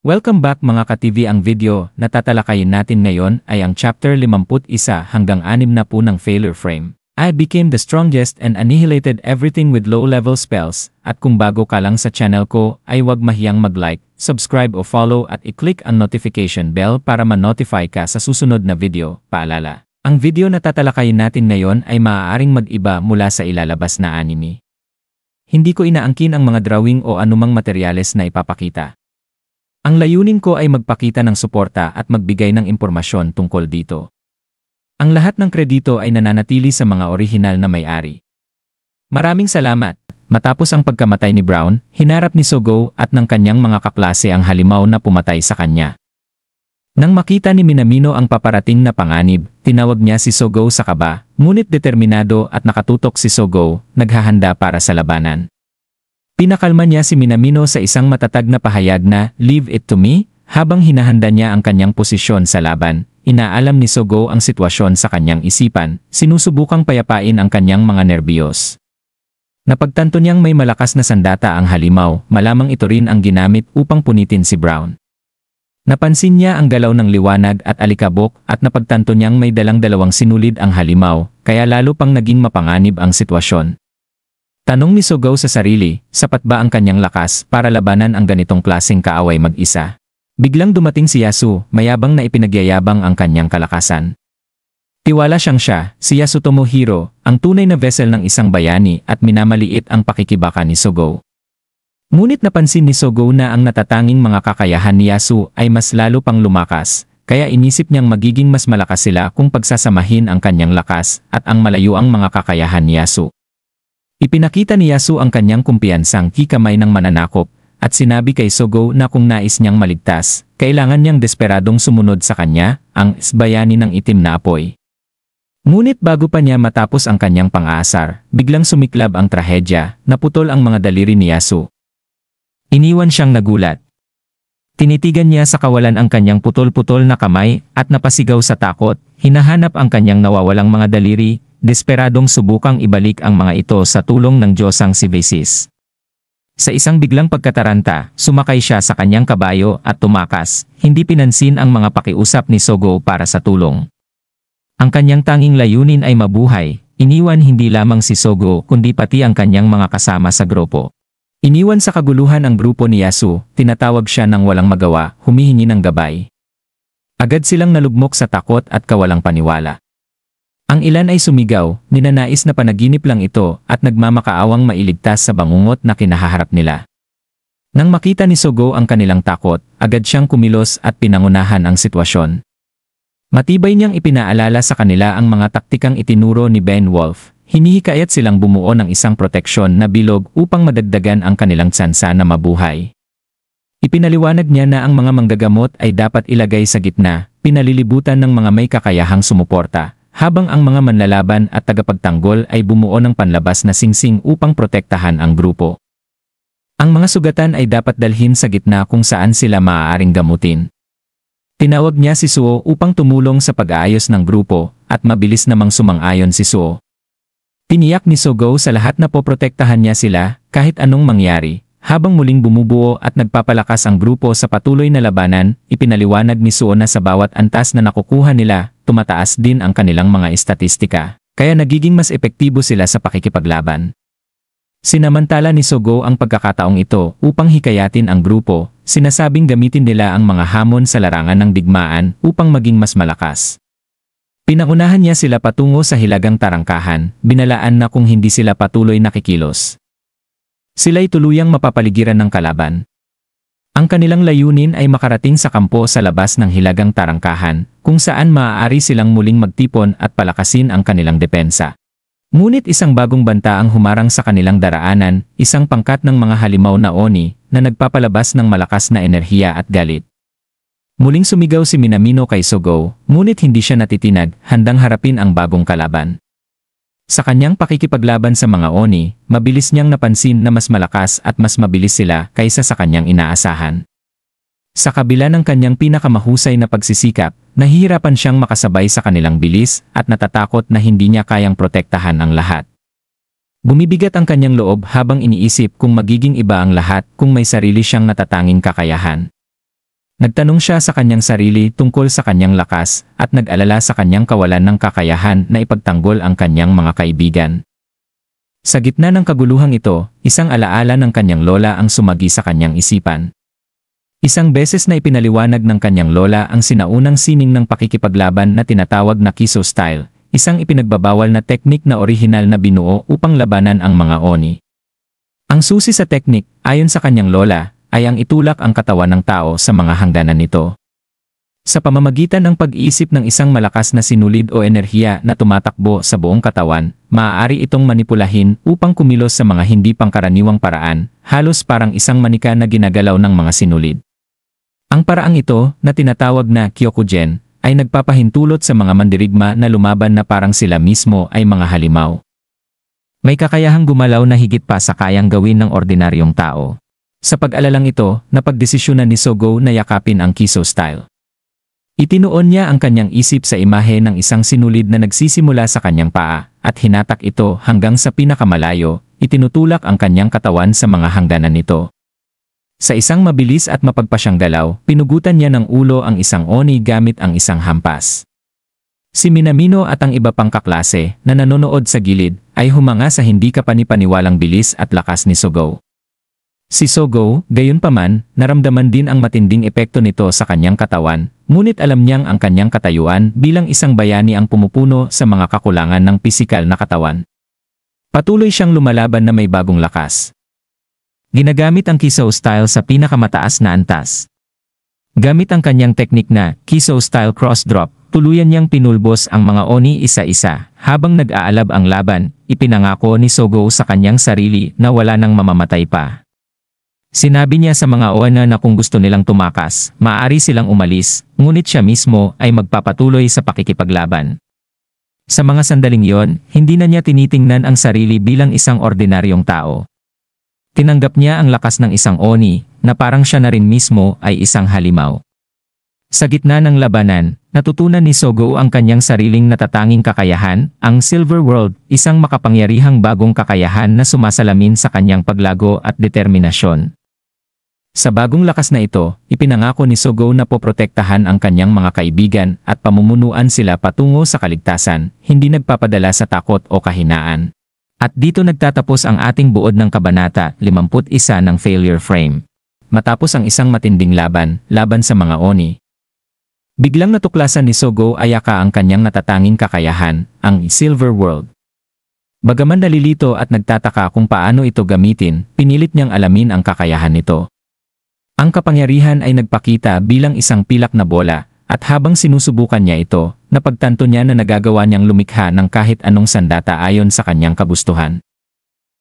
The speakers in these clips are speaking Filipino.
Welcome back mga ka-TV. Ang video na tatalakayin natin ngayon ay ang chapter 51 hanggang 60 ng Failure Frame. I became the strongest and annihilated everything with low-level spells. At kung bago ka lang sa channel ko ay huwag mahiyang mag-like, subscribe o follow at i-click ang notification bell para ma-notify ka sa susunod na video. Paalala, ang video na tatalakayin natin ngayon ay maaaring mag-iba mula sa ilalabas na anime. Hindi ko inaangkin ang mga drawing o anumang materyales na ipapakita. Ang layunin ko ay magpakita ng suporta at magbigay ng impormasyon tungkol dito. Ang lahat ng kredito ay nananatili sa mga orihinal na may-ari. Maraming salamat. Matapos ang pagkamatay ni Brown, hinarap ni Sogo at ng kanyang mga kaklase ang halimaw na pumatay sa kanya. Nang makita ni Minamino ang paparating na panganib, tinawag niya si Sogo sa kaba, ngunit determinado at nakatutok si Sogo, naghahanda para sa labanan. Pinakalma niya si Minamino sa isang matatag na pahayag na, "Leave it to me," habang hinahanda niya ang kanyang posisyon sa laban. Inaalam ni Sogo ang sitwasyon sa kanyang isipan, sinusubukang payapain ang kanyang mga nerbiyos. Napagtanto niyang may malakas na sandata ang halimaw, malamang ito rin ang ginamit upang punitin si Brown. Napansin niya ang galaw ng liwanag at alikabok at napagtanto niyang may dalang dalawang sinulid ang halimaw, kaya lalo pang naging mapanganib ang sitwasyon. Tanong ni Sogo sa sarili, sapat ba ang kanyang lakas para labanan ang ganitong klaseng kaaway mag-isa? Biglang dumating si Yasu, mayabang na ipinagyayabang ang kanyang kalakasan. Tiwala siyang siya, si Yasu Tomohiro, ang tunay na vessel ng isang bayani at minamaliit ang pakikibaka ni Sogo. Ngunit napansin ni Sogo na ang natatanging mga kakayahan ni Yasu ay mas lalo pang lumakas, kaya inisip niyang magiging mas malakas sila kung pagsasamahin ang kanyang lakas at ang malayuang mga kakayahan ni Yasu. Ipinakita ni Yasu ang kanyang kumpiyansang hikamay ng mananakop at sinabi kay Sogo na kung nais niyang maligtas, kailangan niyang desperadong sumunod sa kanya, ang bayani ng itim na apoy. Ngunit bago pa niya matapos ang kanyang pang-aasar, biglang sumiklab ang trahedya, naputol ang mga daliri ni Yasu. Iniwan siyang nagulat. Tinitigan niya sa kawalan ang kanyang putol-putol na kamay at napasigaw sa takot, hinahanap ang kanyang nawawalang mga daliri. Desperadong subukang ibalik ang mga ito sa tulong ng Diyosang si Vesis. Sa isang biglang pagkataranta, sumakay siya sa kanyang kabayo at tumakas, hindi pinansin ang mga pakiusap ni Sogo para sa tulong. Ang kanyang tanging layunin ay mabuhay, iniwan hindi lamang si Sogo kundi pati ang kanyang mga kasama sa grupo. Iniwan sa kaguluhan ang grupo ni Yasu, tinatawag siya ng walang magawa, humihingi ng gabay. Agad silang nalugmok sa takot at kawalang paniwala. Ang ilan ay sumigaw, ninanais na panaginip lang ito at nagmamakaawang mailigtas sa bangungot na kinahaharap nila. Nang makita ni Sogo ang kanilang takot, agad siyang kumilos at pinangunahan ang sitwasyon. Matibay niyang ipinaalala sa kanila ang mga taktikang itinuro ni Ben Wolf, hinihikayat silang bumuo ng isang proteksyon na bilog upang madagdagan ang kanilang tsansa na mabuhay. Ipinaliwanag niya na ang mga manggagamot ay dapat ilagay sa gitna, pinalilibutan ng mga may kakayahang sumuporta, habang ang mga manlalaban at tagapagtanggol ay bumuo ng panlabas na singsing upang protektahan ang grupo. Ang mga sugatan ay dapat dalhin sa gitna kung saan sila maaaring gamutin. Tinawag niya si Suo upang tumulong sa pag-aayos ng grupo at mabilis namang sumang-ayon si Suo. Tiniyak ni Sogo sa lahat na poprotektahan niya sila kahit anong mangyari. Habang muling bumubuo at nagpapalakas ang grupo sa patuloy na labanan, ipinaliwanag ni Suo na sa bawat antas na nakukuha nila, tumataas din ang kanilang mga estatistika, kaya nagiging mas epektibo sila sa pakikipaglaban. Sinamantala ni Sogo ang pagkakataong ito upang hikayatin ang grupo, sinasabing gamitin nila ang mga hamon sa larangan ng digmaan upang maging mas malakas. Pinaunahan niya sila patungo sa hilagang tarangkahan, binalaan na kung hindi sila patuloy nakikilos, sila'y tuluyang mapapaligiran ng kalaban. Ang kanilang layunin ay makarating sa kampo sa labas ng hilagang tarangkahan, kung saan maaari silang muling magtipon at palakasin ang kanilang depensa. Ngunit isang bagong banta ang humarang sa kanilang daraanan, isang pangkat ng mga halimaw na oni, na nagpapalabas ng malakas na enerhiya at galit. Muling sumigaw si Minamino kay Sogo, ngunit hindi siya natitinag, handang harapin ang bagong kalaban. Sa kanyang pakikipaglaban sa mga oni, mabilis niyang napansin na mas malakas at mas mabilis sila kaysa sa kanyang inaasahan. Sa kabila ng kanyang pinakamahusay na pagsisikap, nahihirapan siyang makasabay sa kanilang bilis at natatakot na hindi niya kayang protektahan ang lahat. Bumibigat ang kanyang loob habang iniisip kung magiging iba ang lahat kung may sarili siyang natatanging kakayahan. Nagtanong siya sa kanyang sarili tungkol sa kanyang lakas at nag-alala sa kanyang kawalan ng kakayahan na ipagtanggol ang kanyang mga kaibigan. Sa gitna ng kaguluhang ito, isang alaala ng kanyang lola ang sumagi sa kanyang isipan. Isang beses na ipinaliwanag ng kanyang lola ang sinaunang sining ng pakikipaglaban na tinatawag na Kiso style, isang ipinagbabawal na teknik na orihinal na binuo upang labanan ang mga oni. Ang susi sa teknik, ayon sa kanyang lola, ay ang itulak ang katawan ng tao sa mga hangganan nito. Sa pamamagitan ng pag-iisip ng isang malakas na sinulid o enerhiya na tumatakbo sa buong katawan, maaari itong manipulahin upang kumilos sa mga hindi pangkaraniwang paraan, halos parang isang manika na ginagalaw ng mga sinulid. Ang paraang ito, na tinatawag na Kyokugen, ay nagpapahintulot sa mga mandirigma na lumaban na parang sila mismo ay mga halimaw. May kakayahang gumalaw na higit pa sa kayang gawin ng ordinaryong tao. Sa pag-alalang ito, napagdesisyonan ni Sogo na yakapin ang Kiso style. Itinuon niya ang kanyang isip sa imahe ng isang sinulid na nagsisimula sa kanyang paa, at hinatak ito hanggang sa pinakamalayo, itinutulak ang kanyang katawan sa mga hangganan nito. Sa isang mabilis at mapagpasyang galaw, pinugutan niya ng ulo ang isang oni gamit ang isang hampas. Si Minamino at ang iba pang kaklase na nanonood sa gilid ay humanga sa hindi kapanipaniwalang bilis at lakas ni Sogo. Si Sogo, gayunpaman, naramdaman din ang matinding epekto nito sa kanyang katawan, ngunit alam niyang ang kanyang katayuan bilang isang bayani ang pumupuno sa mga kakulangan ng pisikal na katawan. Patuloy siyang lumalaban na may bagong lakas. Ginagamit ang Kiso style sa pinakamataas na antas. Gamit ang kanyang teknik na Kiso style cross drop, tuluyan niyang pinulbos ang mga oni isa-isa. Habang nag-aalab ang laban, ipinangako ni Sogo sa kanyang sarili na wala nang mamamatay pa. Sinabi niya sa mga ona na kung gusto nilang tumakas, maaari silang umalis, ngunit siya mismo ay magpapatuloy sa pakikipaglaban. Sa mga sandaling yon, hindi na niya tinitingnan ang sarili bilang isang ordinaryong tao. Tinanggap niya ang lakas ng isang oni, na parang siya na rin mismo ay isang halimaw. Sa gitna ng labanan, natutunan ni Sogo ang kanyang sariling natatanging kakayahan, ang Silver World, isang makapangyarihang bagong kakayahan na sumasalamin sa kanyang paglago at determinasyon. Sa bagong lakas na ito, ipinangako ni Sogo na poprotektahan ang kanyang mga kaibigan at pamumunuan sila patungo sa kaligtasan, hindi nagpapadala sa takot o kahinaan. At dito nagtatapos ang ating buod ng Kabanata 51 ng Failure Frame. Matapos ang isang matinding laban sa mga oni, biglang natuklasan ni Sogo Ayaka ang kanyang natatanging kakayahan, ang Silver World. Bagaman nalilito at nagtataka kung paano ito gamitin, pinilit niyang alamin ang kakayahan nito. Ang kapangyarihan ay nagpakita bilang isang pilak na bola, at habang sinusubukan niya ito, napagtanto niya na nagagawa niyang lumikha ng kahit anong sandata ayon sa kanyang kagustuhan.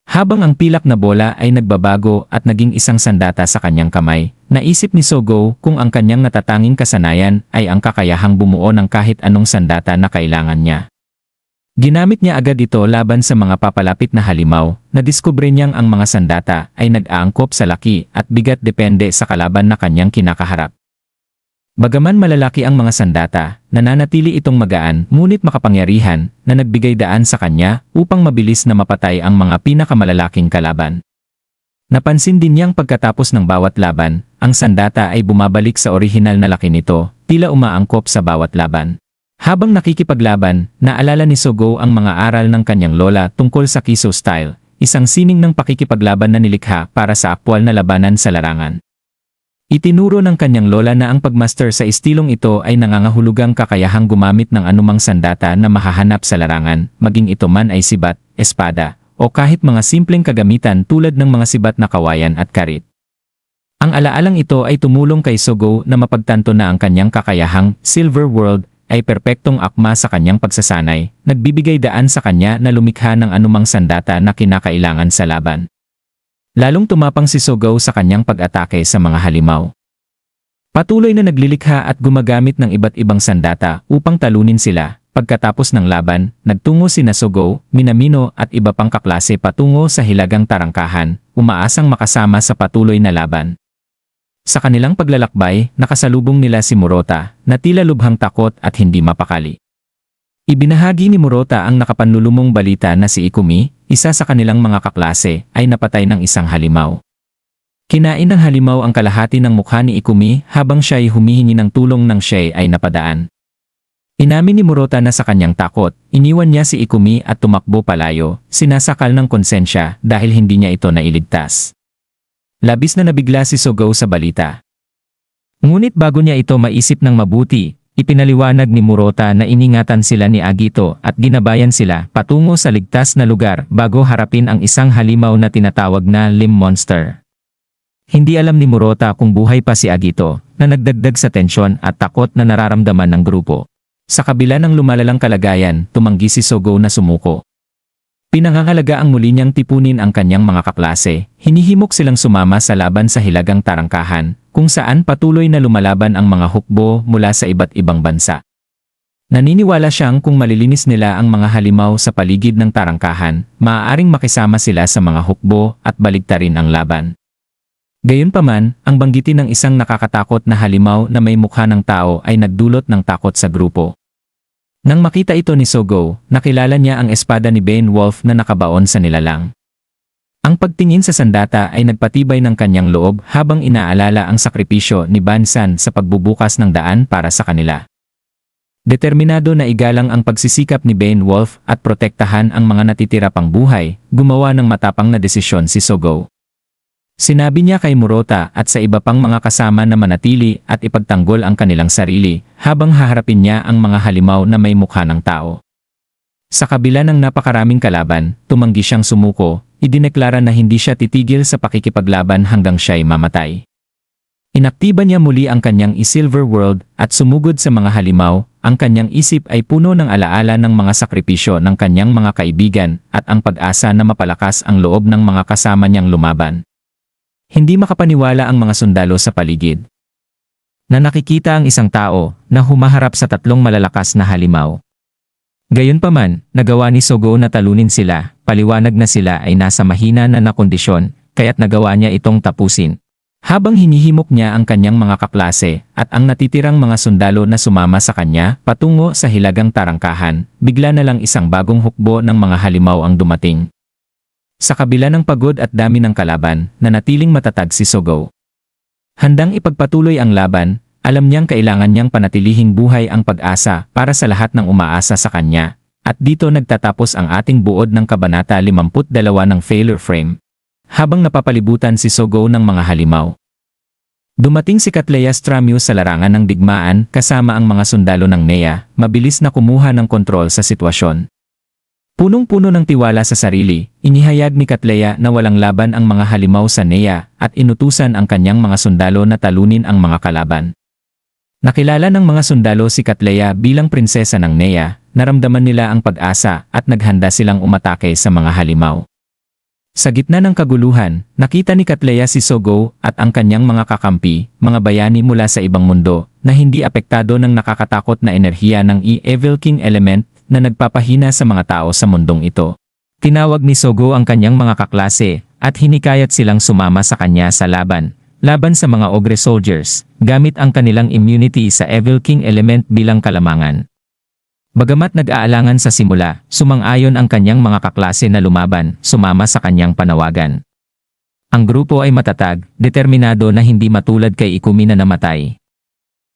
Habang ang pilak na bola ay nagbabago at naging isang sandata sa kanyang kamay, naisip ni Sogo kung ang kanyang natatanging kasanayan ay ang kakayahang bumuo ng kahit anong sandata na kailangan niya. Ginamit niya agad ito laban sa mga papalapit na halimaw, nadiskubre niyang ang mga sandata ay nag-aangkop sa laki at bigat depende sa kalaban na kanyang kinakaharap. Bagaman malalaki ang mga sandata, nananatili itong magaan ngunit makapangyarihan na nagbigay daan sa kanya upang mabilis na mapatay ang mga pinakamalalaking kalaban. Napansin din niyang pagkatapos ng bawat laban, ang sandata ay bumabalik sa orihinal na laki nito, tila umaangkop sa bawat laban. Habang nakikipaglaban, naalala ni Sogo ang mga aral ng kanyang lola tungkol sa Kiso style, isang sining ng pakikipaglaban na nilikha para sa aktwal na labanan sa larangan. Itinuro ng kanyang lola na ang pagmaster sa estilong ito ay nangangahulugang kakayahang gumamit ng anumang sandata na mahahanap sa larangan, maging ito man ay sibat, espada, o kahit mga simpleng kagamitan tulad ng mga sibat na kawayan at karit. Ang alaalang ito ay tumulong kay Sogo na mapagtanto na ang kanyang kakayahang Silver World ay perpektong akma sa kanyang pagsasanay, nagbibigay daan sa kanya na lumikha ng anumang sandata na kinakailangan sa laban. Lalong tumapang si Sogo sa kanyang pag-atake sa mga halimaw. Patuloy na naglilikha at gumagamit ng iba't ibang sandata upang talunin sila. Pagkatapos ng laban, nagtungo sina Sogo, Minamino at iba pang kaklase patungo sa hilagang tarangkahan, umaasang makasama sa patuloy na laban. Sa kanilang paglalakbay, nakasalubong nila si Murota, na tila lubhang takot at hindi mapakali. Ibinahagi ni Murota ang nakapanlulumong balita na si Ikumi, isa sa kanilang mga kaklase, ay napatay ng isang halimaw. Kinain ng halimaw ang kalahati ng mukha ni Ikumi habang siya'y humihingi ng tulong nang siya ay napadaan. Inamin ni Murota na sa kanyang takot, iniwan niya si Ikumi at tumakbo palayo, sinasakal ng konsensya dahil hindi niya ito nailigtas. Labis na nabigla si Sogo sa balita. Ngunit bago niya ito maisip ng mabuti, ipinaliwanag ni Murota na iningatan sila ni Agito at ginabayan sila patungo sa ligtas na lugar bago harapin ang isang halimaw na tinatawag na Limb Monster. Hindi alam ni Murota kung buhay pa si Agito, na nagdagdag sa tensyon at takot na nararamdaman ng grupo. Sa kabila ng lumalalang kalagayan, tumanggi si Sogo na sumuko. Pinangangalaga ang muli niyang tipunin ang kanyang mga kaklase, hinihimok silang sumama sa laban sa hilagang tarangkahan, kung saan patuloy na lumalaban ang mga hukbo mula sa iba't ibang bansa. Naniniwala siyang kung malilinis nila ang mga halimaw sa paligid ng tarangkahan, maaaring makisama sila sa mga hukbo at baligtarin ang laban. Gayunpaman, ang banggitin ng isang nakakatakot na halimaw na may mukha ng tao ay nagdulot ng takot sa grupo. Nang makita ito ni Sogo, nakilala niya ang espada ni Beowulf na nakabaon sa nilalang. Ang pagtingin sa sandata ay nagpatibay ng kanyang loob habang inaalala ang sakripisyo ni Bansan sa pagbubukas ng daan para sa kanila. Determinado na igalang ang pagsisikap ni Beowulf at protektahan ang mga natitira pang buhay, gumawa ng matapang na desisyon si Sogo. Sinabi niya kay Murota at sa iba pang mga kasama na manatili at ipagtanggol ang kanilang sarili habang haharapin niya ang mga halimaw na may mukha ng tao. Sa kabila ng napakaraming kalaban, tumanggi siyang sumuko, idineklara na hindi siya titigil sa pakikipaglaban hanggang siya'y mamatay. Inaktiba niya muli ang kanyang Silver World at sumugod sa mga halimaw, ang kanyang isip ay puno ng alaala ng mga sakripisyo ng kanyang mga kaibigan at ang pag-asa na mapalakas ang loob ng mga kasama niyang lumaban. Hindi makapaniwala ang mga sundalo sa paligid na nakikita ang isang tao na humaharap sa tatlong malalakas na halimaw. Gayunpaman, nagawa ni Sogo na talunin sila, paliwanag na sila ay nasa mahina na kondisyon, kaya't nagawa niya itong tapusin. Habang hinihimok niya ang kanyang mga kaklase at ang natitirang mga sundalo na sumama sa kanya patungo sa hilagang tarangkahan, bigla na lang isang bagong hukbo ng mga halimaw ang dumating. Sa kabila ng pagod at dami ng kalaban, nanatiling matatag si Sogo. Handang ipagpatuloy ang laban, alam niyang kailangan niyang panatilihing buhay ang pag-asa para sa lahat ng umaasa sa kanya. At dito nagtatapos ang ating buod ng Kabanata 52 ng Failure Frame. Habang napapalibutan si Sogo ng mga halimaw, dumating si Katleya Stramius sa larangan ng digmaan kasama ang mga sundalo ng Nea, mabilis na kumuha ng kontrol sa sitwasyon. Punong-puno ng tiwala sa sarili, inihayag ni Katleya na walang laban ang mga halimaw sa Nea at inutusan ang kanyang mga sundalo na talunin ang mga kalaban. Nakilala ng mga sundalo si Katleya bilang prinsesa ng Nea, naramdaman nila ang pag-asa at naghanda silang umatake sa mga halimaw. Sa gitna ng kaguluhan, nakita ni Katleya si Sogo at ang kanyang mga kakampi, mga bayani mula sa ibang mundo, na hindi apektado ng nakakatakot na enerhiya ng Evil King Element na nagpapahina sa mga tao sa mundong ito. Tinawag ni Sogo ang kanyang mga kaklase at hinikayat silang sumama sa kanya sa laban sa mga Ogre Soldiers, gamit ang kanilang immunity sa Evil King Element bilang kalamangan. Bagamat nag-aalangan sa simula, sumang-ayon ang kanyang mga kaklase na lumaban, sumama sa kanyang panawagan. Ang grupo ay matatag, determinado na hindi matulad kay Ikumi na namatay.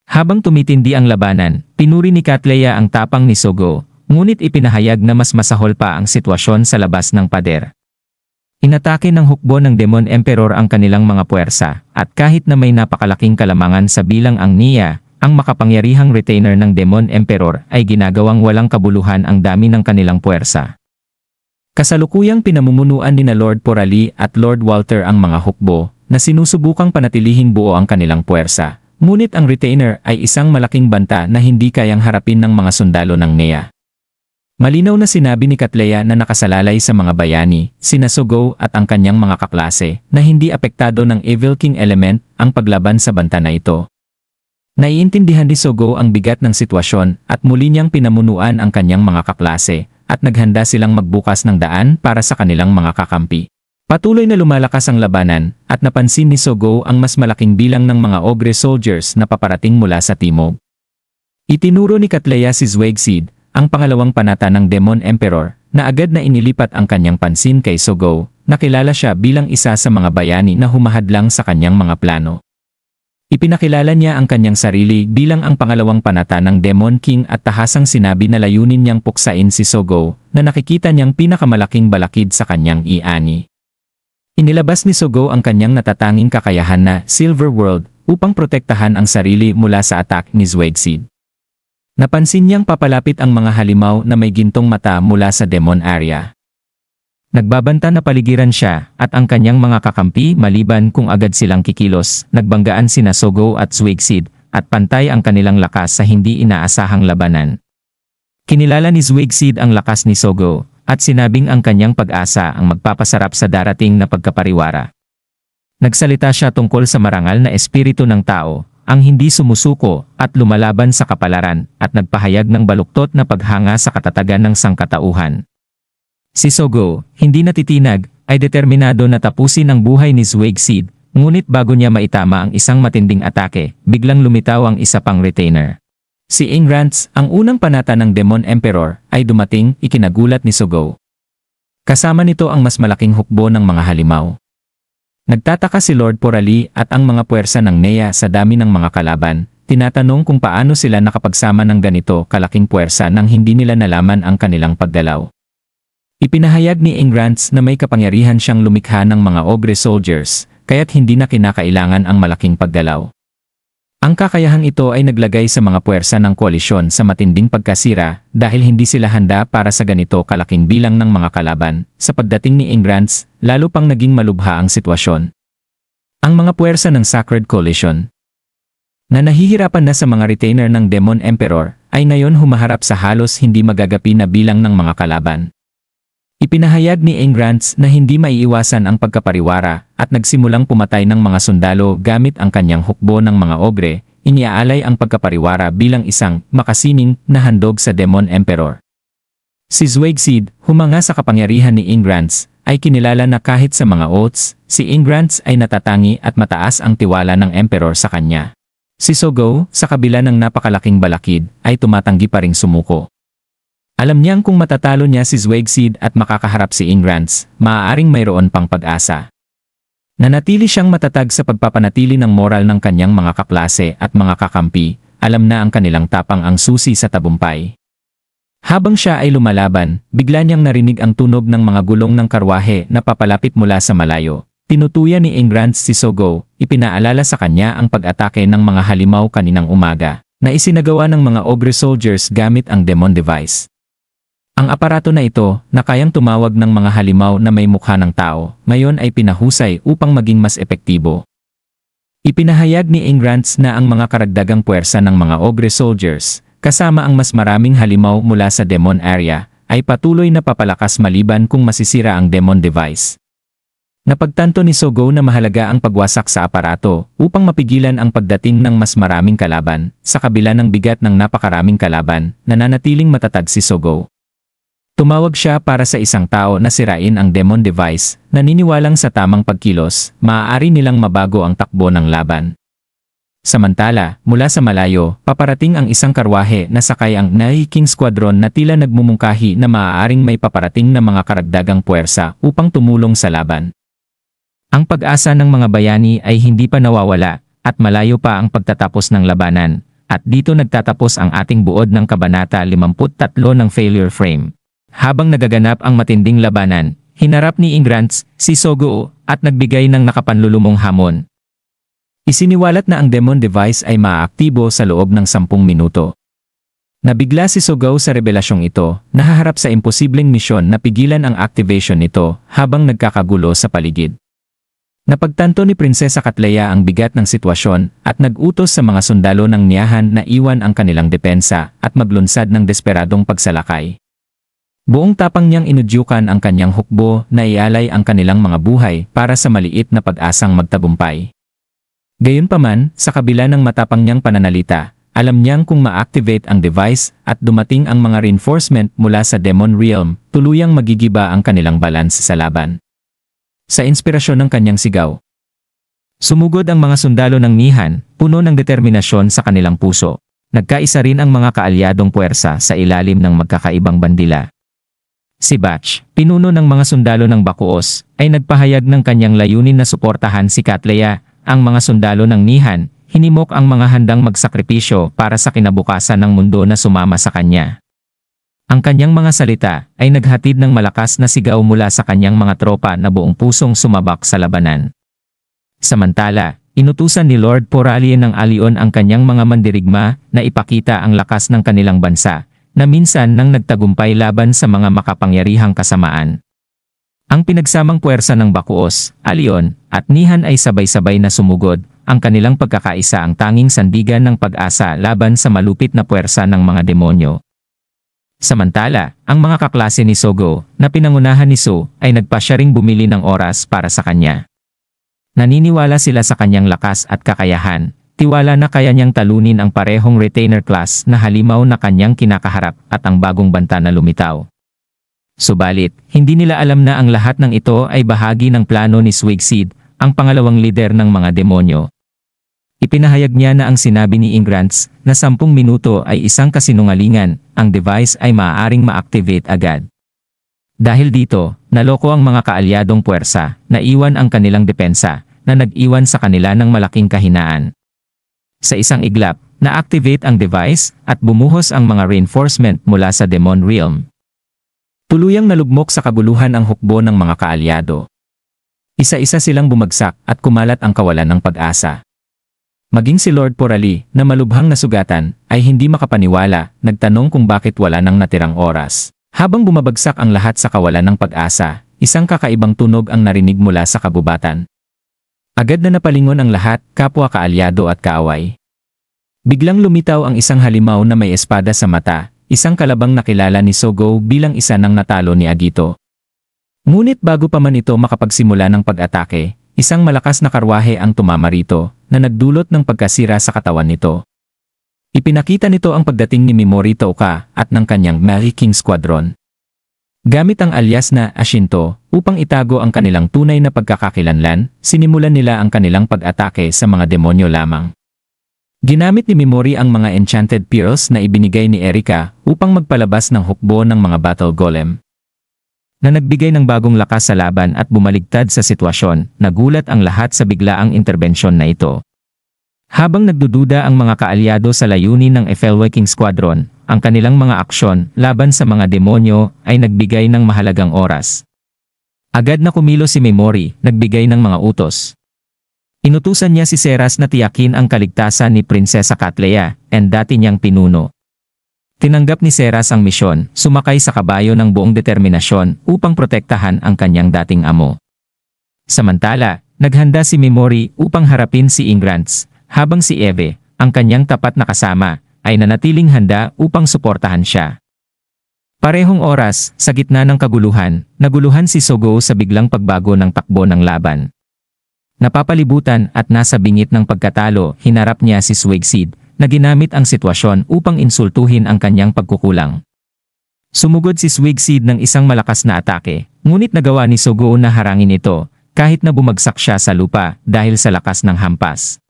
Habang tumitindi ang labanan, pinuri ni Katleya ang tapang ni Sogo, ngunit ipinahayag na mas masahol pa ang sitwasyon sa labas ng pader. Inatake ng hukbo ng Demon Emperor ang kanilang mga puwersa, at kahit na may napakalaking kalamangan sa bilang ang Nea, ang makapangyarihang retainer ng Demon Emperor ay ginagawang walang kabuluhan ang dami ng kanilang puwersa. Kasalukuyang pinamumunuan ni na Lord Porali at Lord Walter ang mga hukbo, na sinusubukang panatilihing buo ang kanilang puwersa, ngunit ang retainer ay isang malaking banta na hindi kayang harapin ng mga sundalo ng Nea. Malinaw na sinabi ni Katleya na nakasalalay sa mga bayani, sina Sogo at ang kanyang mga kaklase, na hindi apektado ng Evil King Element ang paglaban sa banta na ito. Naiintindihan ni Sogo ang bigat ng sitwasyon at muli niyang pinamunuan ang kanyang mga kaklase at naghanda silang magbukas ng daan para sa kanilang mga kakampi. Patuloy na lumalakas ang labanan at napansin ni Sogo ang mas malaking bilang ng mga Ogre Soldiers na paparating mula sa timog. Itinuro ni Katleya si Zwegsid, ang pangalawang panata ng Demon Emperor, na agad na inilipat ang kanyang pansin kay Sogo, nakilala siya bilang isa sa mga bayani na humahadlang sa kanyang mga plano. Ipinakilala niya ang kanyang sarili bilang ang pangalawang panata ng Demon King at tahasang sinabi na layunin niyang puksain si Sogo na nakikita niyang pinakamalaking balakid sa kanyang i-ani. Inilabas ni Sogo ang kanyang natatanging kakayahan na Silver World upang protektahan ang sarili mula sa attack ni Zwegsid. Napansin niyang papalapit ang mga halimaw na may gintong mata mula sa Demon Area. Nagbabanta na paligiran siya at ang kanyang mga kakampi maliban kung agad silang kikilos, nagbanggaan sina Sogo at Zwegsid at pantay ang kanilang lakas sa hindi inaasahang labanan. Kinilala ni Zwegsid ang lakas ni Sogo at sinabing ang kanyang pag-asa ang magpapasarap sa darating na pagkapariwara. Nagsalita siya tungkol sa marangal na espiritu ng tao, ang hindi sumusuko at lumalaban sa kapalaran at nagpahayag ng baluktot na paghanga sa katatagan ng sangkatauhan. Si Sogo, hindi natitinag, ay determinado na tapusin ang buhay ni Zwegsid, ngunit bago niya maitama ang isang matinding atake, biglang lumitaw ang isa pang retainer. Si Ingrance, ang unang panata ng Demon Emperor, ay dumating, ikinagulat ni Sogo. Kasama nito ang mas malaking hukbo ng mga halimaw. Nagtataka si Lord Porali at ang mga puwersa ng Nea sa dami ng mga kalaban, tinatanong kung paano sila nakapagsama ng ganito kalaking puwersa nang hindi nila nalaman ang kanilang pagdalaw. Ipinahayag ni Ingrance na may kapangyarihan siyang lumikha ng mga ogre soldiers, kaya't hindi na kinakailangan ang malaking pagdalaw. Ang kakayahang ito ay naglagay sa mga puwersa ng koalisyon sa matinding pagkasira dahil hindi sila handa para sa ganito kalaking bilang ng mga kalaban. Sa pagdating ni Ingrance, lalo pang naging malubha ang sitwasyon. Ang mga puwersa ng Sacred Coalition, na nahihirapan na sa mga retainer ng Demon Emperor, ay ngayon humaharap sa halos hindi magagapi na bilang ng mga kalaban. Ipinahayag ni Ingrance na hindi maiiwasan ang pagkapariwara at nagsimulang pumatay ng mga sundalo gamit ang kanyang hukbo ng mga ogre, iniaalay ang pagkapariwara bilang isang makasining na handog sa Demon Emperor. Si Zwegsid, humanga sa kapangyarihan ni Ingrance, ay kinilala na kahit sa mga oaths, si Ingrance ay natatangi at mataas ang tiwala ng Emperor sa kanya. Si Sogo, sa kabila ng napakalaking balakid, ay tumatanggi pa ring sumuko. Alam niyang kung matatalo niya si Zwegsid at makakaharap si Ingrance, maaaring mayroon pang pag-asa. Nanatili siyang matatag sa pagpapanatili ng moral ng kanyang mga kaklase at mga kakampi, alam na ang kanilang tapang ang susi sa tabumpay. Habang siya ay lumalaban, bigla niyang narinig ang tunog ng mga gulong ng karwahe na papalapit mula sa malayo. Tinutuya ni Ingrance si Sogo, ipinaalala sa kanya ang pag-atake ng mga halimaw kaninang umaga, na isinagawa ng mga ogre soldiers gamit ang Demon Device. Ang aparato na ito, na kayang tumawag ng mga halimaw na may mukha ng tao, ngayon ay pinahusay upang maging mas epektibo. Ipinahayag ni Ingrance na ang mga karagdagang puwersa ng mga ogre soldiers, kasama ang mas maraming halimaw mula sa Demon Area, ay patuloy na papalakas maliban kung masisira ang Demon Device. Napagtanto ni Sogo na mahalaga ang pagwasak sa aparato upang mapigilan ang pagdating ng mas maraming kalaban. Sa kabila ng bigat ng napakaraming kalaban, nananatiling matatag si Sogo. Tumawag siya para sa isang tao na sirain ang Demon Device, naniniwalang sa tamang pagkilos, maaari nilang mabago ang takbo ng laban. Samantala, mula sa malayo, paparating ang isang karwahe na sakay ang Nai King Squadron na tila nagmumungkahi na maaaring may paparating na mga karagdagang puwersa upang tumulong sa laban. Ang pag-asa ng mga bayani ay hindi pa nawawala, at malayo pa ang pagtatapos ng labanan, at dito nagtatapos ang ating buod ng Kabanata 53 ng Failure Frame. Habang nagaganap ang matinding labanan, hinarap ni Ingrance si Sogo at nagbigay ng nakapanlulumong hamon. Isiniwalat na ang Demon Device ay maaaktibo sa loob ng 10 minuto. Nabigla si Sogo sa revelasyong ito, nahaharap sa imposibleng misyon na pigilan ang activation nito habang nagkakagulo sa paligid. Napagtanto ni Prinsesa Katleya ang bigat ng sitwasyon at nag-utos sa mga sundalo ng Niyahan na iwan ang kanilang depensa at maglunsad ng desperadong pagsalakay. Buong tapang niyang inudyukan ang kanyang hukbo na ialay ang kanilang mga buhay para sa maliit na pag-asang magtagumpay. Gayunpaman, sa kabila ng matapang niyang pananalita, alam niyang kung ma-activate ang device at dumating ang mga reinforcement mula sa Demon Realm, tuluyang magigiba ang kanilang balance sa laban. Sa inspirasyon ng kanyang sigaw, sumugod ang mga sundalo ng Nihan, puno ng determinasyon sa kanilang puso. Nagkaisa rin ang mga kaalyadong puwersa sa ilalim ng magkakaibang bandila. Si Batch, pinuno ng mga sundalo ng Bakuos, ay nagpahayag ng kanyang layunin na suportahan si Katleya. Ang mga sundalo ng Nihan, hinimok ang mga handang magsakripisyo para sa kinabukasan ng mundo na sumama sa kanya. Ang kanyang mga salita ay naghatid ng malakas na sigaw mula sa kanyang mga tropa na buong pusong sumabak sa labanan. Samantala, inutusan ni Lord Poralien ng Alion ang kanyang mga mandirigma na ipakita ang lakas ng kanilang bansa, na minsan nang nagtagumpay laban sa mga makapangyarihang kasamaan. Ang pinagsamang puwersa ng Bakuos, Alion, at Nihan ay sabay-sabay na sumugod, ang kanilang pagkakaisa ang tanging sandigan ng pag-asa laban sa malupit na puwersa ng mga demonyo. Samantala, ang mga kaklase ni Sogo, na pinangunahan ni Su, ay nagpasya ring bumili ng oras para sa kanya. Naniniwala sila sa kanyang lakas at kakayahan, tiwala na kaya niyang talunin ang parehong retainer class na halimaw na kanyang kinakaharap at ang bagong banta na lumitaw. Subalit, hindi nila alam na ang lahat ng ito ay bahagi ng plano ni Swigseed, ang pangalawang lider ng mga demonyo. Ipinahayag niya na ang sinabi ni Ingrants na 10 minuto ay isang kasinungalingan, ang device ay maaaring ma-activate agad. Dahil dito, naloko ang mga kaalyadong puwersa, naiwan ang kanilang depensa, na nag-iwan sa kanila ng malaking kahinaan. Sa isang iglap, na-activate ang device at bumuhos ang mga reinforcement mula sa Demon Realm. Tuluyang nalugmok sa kabuluhan ang hukbo ng mga kaalyado. Isa-isa silang bumagsak at kumalat ang kawalan ng pag-asa. Maging si Lord Porali, na malubhang nasugatan, ay hindi makapaniwala, nagtanong kung bakit wala nang natirang oras. Habang bumabagsak ang lahat sa kawalan ng pag-asa, isang kakaibang tunog ang narinig mula sa kabubatan. Agad na napalingon ang lahat, kapwa kaalyado at kaaway. Biglang lumitaw ang isang halimaw na may espada sa mata, isang kalabang nakilala ni Sogo bilang isa ng natalo ni Agito. Ngunit bago pa man ito makapagsimula ng pag-atake, isang malakas na karwahe ang tumama rito, na nagdulot ng pagkasira sa katawan nito. Ipinakita nito ang pagdating ni Mimori Touka at ng kanyang Mary King Squadron. Gamit ang alias na Ashinto, upang itago ang kanilang tunay na pagkakakilanlan, sinimulan nila ang kanilang pag-atake sa mga demonyo lamang. Ginamit ni Mimori ang mga enchanted pearls na ibinigay ni Erika upang magpalabas ng hukbo ng mga battle golem, na nagbigay ng bagong lakas sa laban at bumaligtad sa sitwasyon. Nagulat ang lahat sa biglaang interbensyon na ito. Habang nagdududa ang mga kaalyado sa layunin ng Effelwe King Squadron, ang kanilang mga aksyon laban sa mga demonyo ay nagbigay ng mahalagang oras. Agad na kumilo si Mimori, nagbigay ng mga utos. Inutusan niya si Seras na tiyakin ang kaligtasan ni Prinsesa Katleya, and dati niyang pinuno. Tinanggap ni Seras ang misyon, sumakay sa kabayo ng buong determinasyon upang protektahan ang kanyang dating amo. Samantala, naghanda si Mimori upang harapin si Ingrants, habang si Eve, ang kanyang tapat na kasama, ay nanatiling handa upang suportahan siya. Parehong oras, sa gitna ng kaguluhan, naguluhan si Sogo sa biglang pagbago ng takbo ng laban. Napapalibutan at nasa bingit ng pagkatalo, hinarap niya si Swigseed, na ginamit ang sitwasyon upang insultuhin ang kanyang pagkukulang. Sumugod si Swigseed ng isang malakas na atake, ngunit nagawa ni Sogo na harangin ito, kahit na bumagsak siya sa lupa dahil sa lakas ng hampas.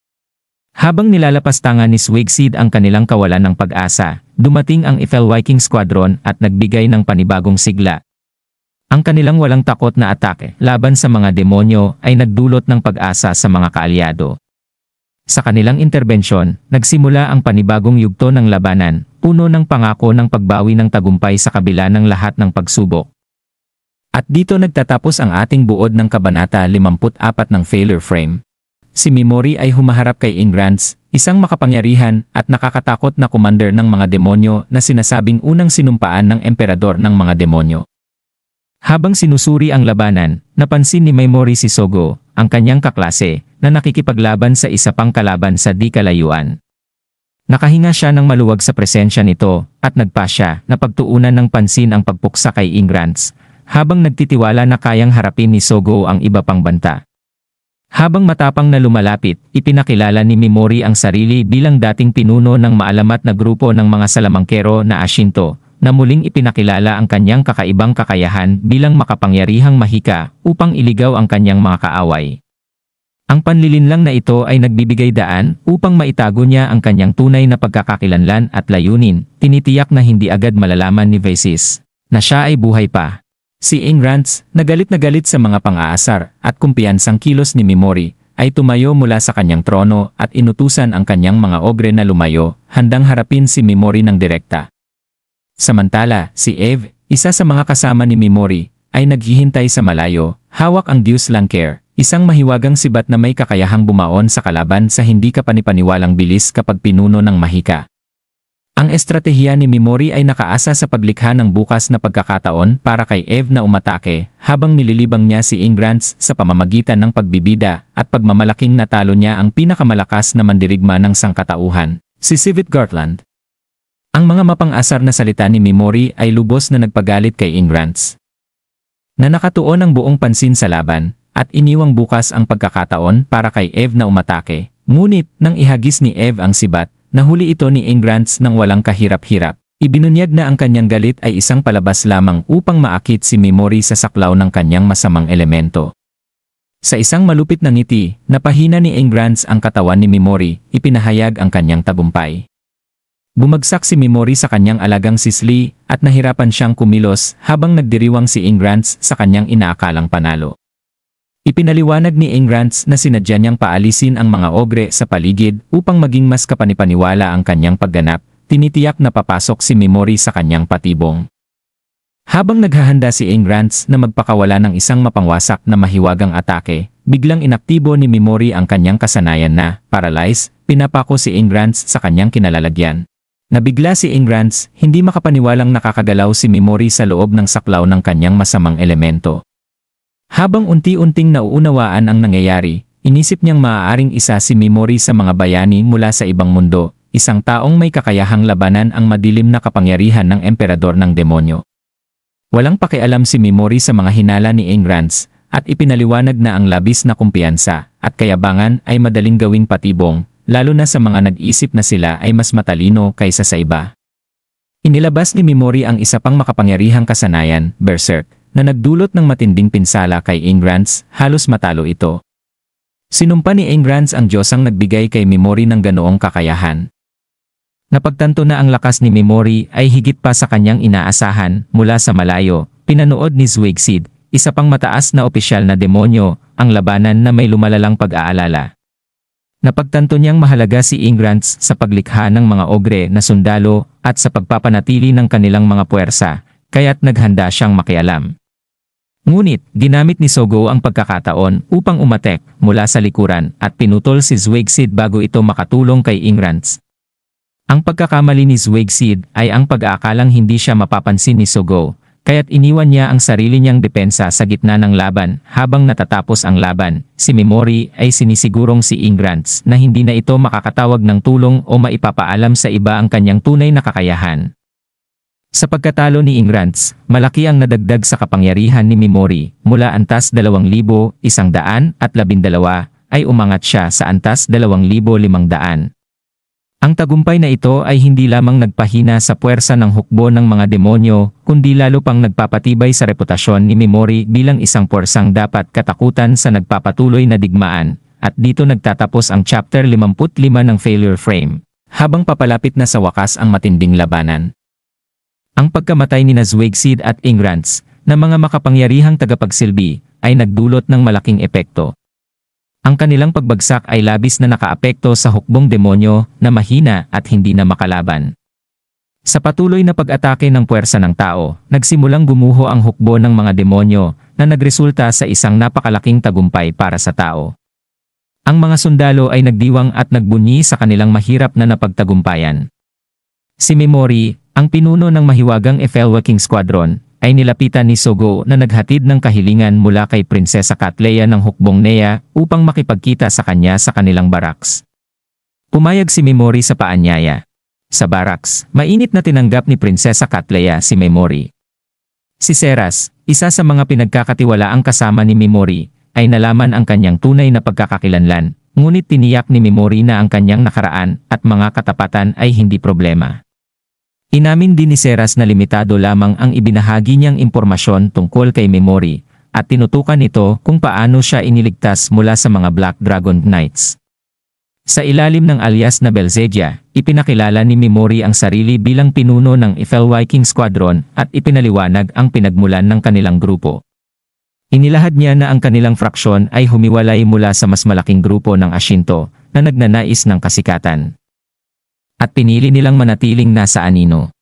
Habang nilalapastangan ni Swigseed ang kanilang kawalan ng pag-asa, dumating ang Effelwe King Squadron at nagbigay ng panibagong sigla. Ang kanilang walang takot na atake laban sa mga demonyo ay nagdulot ng pag-asa sa mga kaalyado. Sa kanilang interbensyon, nagsimula ang panibagong yugto ng labanan, puno ng pangako ng pagbawi ng tagumpay sa kabila ng lahat ng pagsubok. At dito nagtatapos ang ating buod ng Kabanata 54 ng Failure Frame. Si Mimori ay humaharap kay Ingrants, isang makapangyarihan at nakakatakot na commander ng mga demonyo na sinasabing unang sinumpaan ng emperador ng mga demonyo. Habang sinusuri ang labanan, napansin ni Mimori si Sogo, ang kanyang kaklase, na nakikipaglaban sa isa pang kalaban sa di kalayuan. Nakahinga siya ng maluwag sa presensya nito, at nagpasya na pagtuunan ng pansin ang pagpuksa kay Ingrants, habang nagtitiwala na kayang harapin ni Sogo ang iba pang banta. Habang matapang na lumalapit, ipinakilala ni Mimori ang sarili bilang dating pinuno ng maalamat na grupo ng mga salamangkero na Ashinto, na muling ipinakilala ang kanyang kakaibang kakayahan bilang makapangyarihang mahika upang iligaw ang kanyang mga kaaway. Ang panlilinlang na ito ay nagbibigay daan upang maitago niya ang kanyang tunay na pagkakakilanlan at layunin. Tinitiyak na hindi agad malalaman ni Vesis na siya ay buhay pa. Si Ingrance, na galit sa mga pang-aasar at kumpiyansang kilos ni Mimori, ay tumayo mula sa kanyang trono at inutusan ang kanyang mga ogre na lumayo, handang harapin si Mimori ng direkta. Samantala, si Eve, isa sa mga kasama ni Mimori, ay naghihintay sa malayo, hawak ang Deus Lancair, isang mahiwagang sibat na may kakayahang bumaon sa kalaban sa hindi kapanipaniwalang bilis kapag pinuno ng mahika. Ang estratehiya ni Mimori ay nakaasa sa paglikha ng bukas na pagkakataon para kay Eve na umatake, habang nililibang niya si Ingrance sa pamamagitan ng pagbibida at pagmamalaking natalo niya ang pinakamalakas na mandirigma ng sangkatauhan, si Sivit Gartland. Ang mga mapang-asar na salita ni Mimori ay lubos na nagpagalit kay Ingrance, na nakatuon ang buong pansin sa laban, at iniwang bukas ang pagkakataon para kay Eve na umatake. Ngunit, nang ihagis ni Eve ang sibat, nahuli ito ni Ingrance ng walang kahirap-hirap. Ibinunyag na ang kanyang galit ay isang palabas lamang upang maakit si Mimori sa saklaw ng kanyang masamang elemento. Sa isang malupit na ngiti, napahina ni Ingrance ang katawan ni Mimori, ipinahayag ang kanyang tagumpay. Bumagsak si Mimori sa kanyang alagang sisli at nahirapan siyang kumilos habang nagdiriwang si Ingrance sa kanyang inaakalang panalo. Ipinaliwanag ni Ingrance na sinadya niyang paalisin ang mga ogre sa paligid upang maging mas kapanipaniwala ang kanyang pagganap, tinitiyak na papasok si Mimori sa kanyang patibong. Habang naghahanda si Ingrance na magpakawala ng isang mapangwasak na mahiwagang atake, biglang inaktibo ni Mimori ang kanyang kasanayan na, paralyze, pinapako si Ingrance sa kanyang kinalalagyan. Nabigla si Ingrance, hindi makapaniwalang nakakagalaw si Mimori sa loob ng saklaw ng kanyang masamang elemento. Habang unti-unting nauunawaan ang nangyayari, inisip niyang maaaring isa si Mimori sa mga bayani mula sa ibang mundo, isang taong may kakayahang labanan ang madilim na kapangyarihan ng emperador ng demonyo. Walang pakialam si Mimori sa mga hinala ni Ingrance, at ipinaliwanag na ang labis na kumpiyansa at kayabangan ay madaling gawing patibong, lalo na sa mga nag-iisip na sila ay mas matalino kaysa sa iba. Inilabas ni Mimori ang isa pang makapangyarihang kasanayan, Berserk, na nagdulot ng matinding pinsala kay Ingrance, halos matalo ito. Sinumpa ni Ingrance ang Diyos ang nagbigay kay Mimori ng ganoong kakayahan. Napagtanto na ang lakas ni Mimori ay higit pa sa kanyang inaasahan mula sa malayo, pinanood ni Zwigsid, isa pang mataas na opisyal na demonyo, ang labanan na may lumalalang pag-aalala. Napagtanto niyang mahalaga si Ingrance sa paglikha ng mga ogre na sundalo at sa pagpapanatili ng kanilang mga puwersa, kaya't naghanda siyang makialam. Ngunit, ginamit ni Sogo ang pagkakataon upang umatek mula sa likuran at pinutol si Zwigsid bago ito makatulong kay Ingrance. Ang pagkakamali ni Zwigsid ay ang pag-aakalang hindi siya mapapansin ni Sogo, kaya't iniwan niya ang sarili niyang depensa sa gitna ng laban. Habang natatapos ang laban, si Mimori ay sinisigurong si Ingrance na hindi na ito makakatawag ng tulong o maipapaalam sa iba ang kanyang tunay na kakayahan. Sa pagkatalo ni Ingrance, malaki ang nadagdag sa kapangyarihan ni Mimori, mula antas 2,112 ay umangat siya sa antas 2,500. Ang tagumpay na ito ay hindi lamang nagpahina sa puwersa ng hukbo ng mga demonyo, kundi lalo pang nagpapatibay sa reputasyon ni Mimori bilang isang puwersang dapat katakutan sa nagpapatuloy na digmaan, at dito nagtatapos ang chapter 55 ng Failure Frame, habang papalapit na sa wakas ang matinding labanan. Ang pagkamatay ni Zwigsid at Ingrance, na mga makapangyarihang tagapagsilbi, ay nagdulot ng malaking epekto. Ang kanilang pagbagsak ay labis na nakaapekto sa hukbong demonyo na mahina at hindi na makalaban. Sa patuloy na pag-atake ng puwersa ng tao, nagsimulang gumuho ang hukbo ng mga demonyo na nagresulta sa isang napakalaking tagumpay para sa tao. Ang mga sundalo ay nagdiwang at nagbunyi sa kanilang mahirap na napagtagumpayan. Si Mimori, ang pinuno ng mahiwagang Efelwaking Squadron, ay nilapitan ni Sogo na naghatid ng kahilingan mula kay Prinsesa Catleya ng hukbong Nea upang makipagkita sa kanya sa kanilang baraks. Pumayag si Mimori sa paanyaya. Sa baraks, mainit na tinanggap ni Prinsesa Catleya si Mimori. Si Seras, isa sa mga pinagkakatiwalaang kasama ni Mimori, ay nalaman ang kanyang tunay na pagkakakilanlan, ngunit tiniyak ni Mimori na ang kanyang nakaraan at mga katapatan ay hindi problema. Inamin din ni Seras na limitado lamang ang ibinahagi niyang impormasyon tungkol kay Mimori, at tinutukan ito kung paano siya iniligtas mula sa mga Black Dragon Knights. Sa ilalim ng alias na Belzedia, ipinakilala ni Mimori ang sarili bilang pinuno ng Viking Squadron at ipinaliwanag ang pinagmulan ng kanilang grupo. Inilahad niya na ang kanilang fraksyon ay humiwalay mula sa mas malaking grupo ng Ashinto na nagnanais ng kasikatan. At pinili nilang manatiling nasa anino.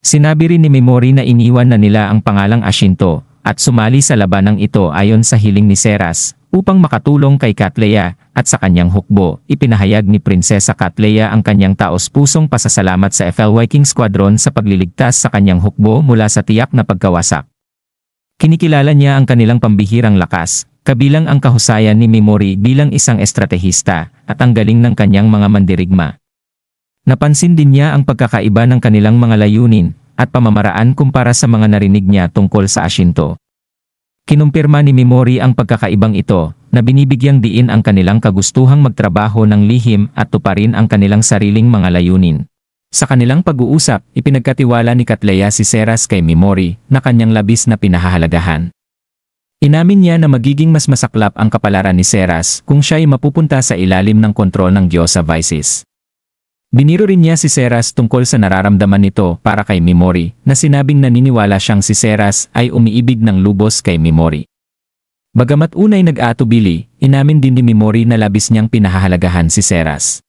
Sinabi rin ni Mimori na iniwan na nila ang pangalang Ashinto at sumali sa labanang ito ayon sa hiling ni Seras upang makatulong kay Katleya at sa kanyang hukbo. Ipinahayag ni Prinsesa Katleya ang kanyang taos-pusong pasasalamat sa Viking Squadron sa pagliligtas sa kanyang hukbo mula sa tiyak na pagkawasak. Kinikilala niya ang kanilang pambihirang lakas, kabilang ang kahusayan ni Mimori bilang isang estratehista at ang galing ng kanyang mga mandirigma. Napansin din niya ang pagkakaiba ng kanilang mga layunin at pamamaraan kumpara sa mga narinig niya tungkol sa Ashinto. Kinumpirma ni Mimori ang pagkakaibang ito na binibigyang diin ang kanilang kagustuhang magtrabaho ng lihim at tuparin ang kanilang sariling mga layunin. Sa kanilang pag-uusap, ipinagkatiwala ni Katleya si Seras kay Mimori na kanyang labis na pinahahalagahan. Inamin niya na magiging mas masaklap ang kapalaran ni Seras kung siya ay mapupunta sa ilalim ng kontrol ng Diyos sa Vices. Biniro rin niya si Seras tungkol sa nararamdaman nito para kay Mimori na sinabing naniniwala siyang si Seras ay umiibig ng lubos kay Mimori. Bagamat unay nag-aatubili, inamin din ni Mimori na labis niyang pinahahalagahan si Seras.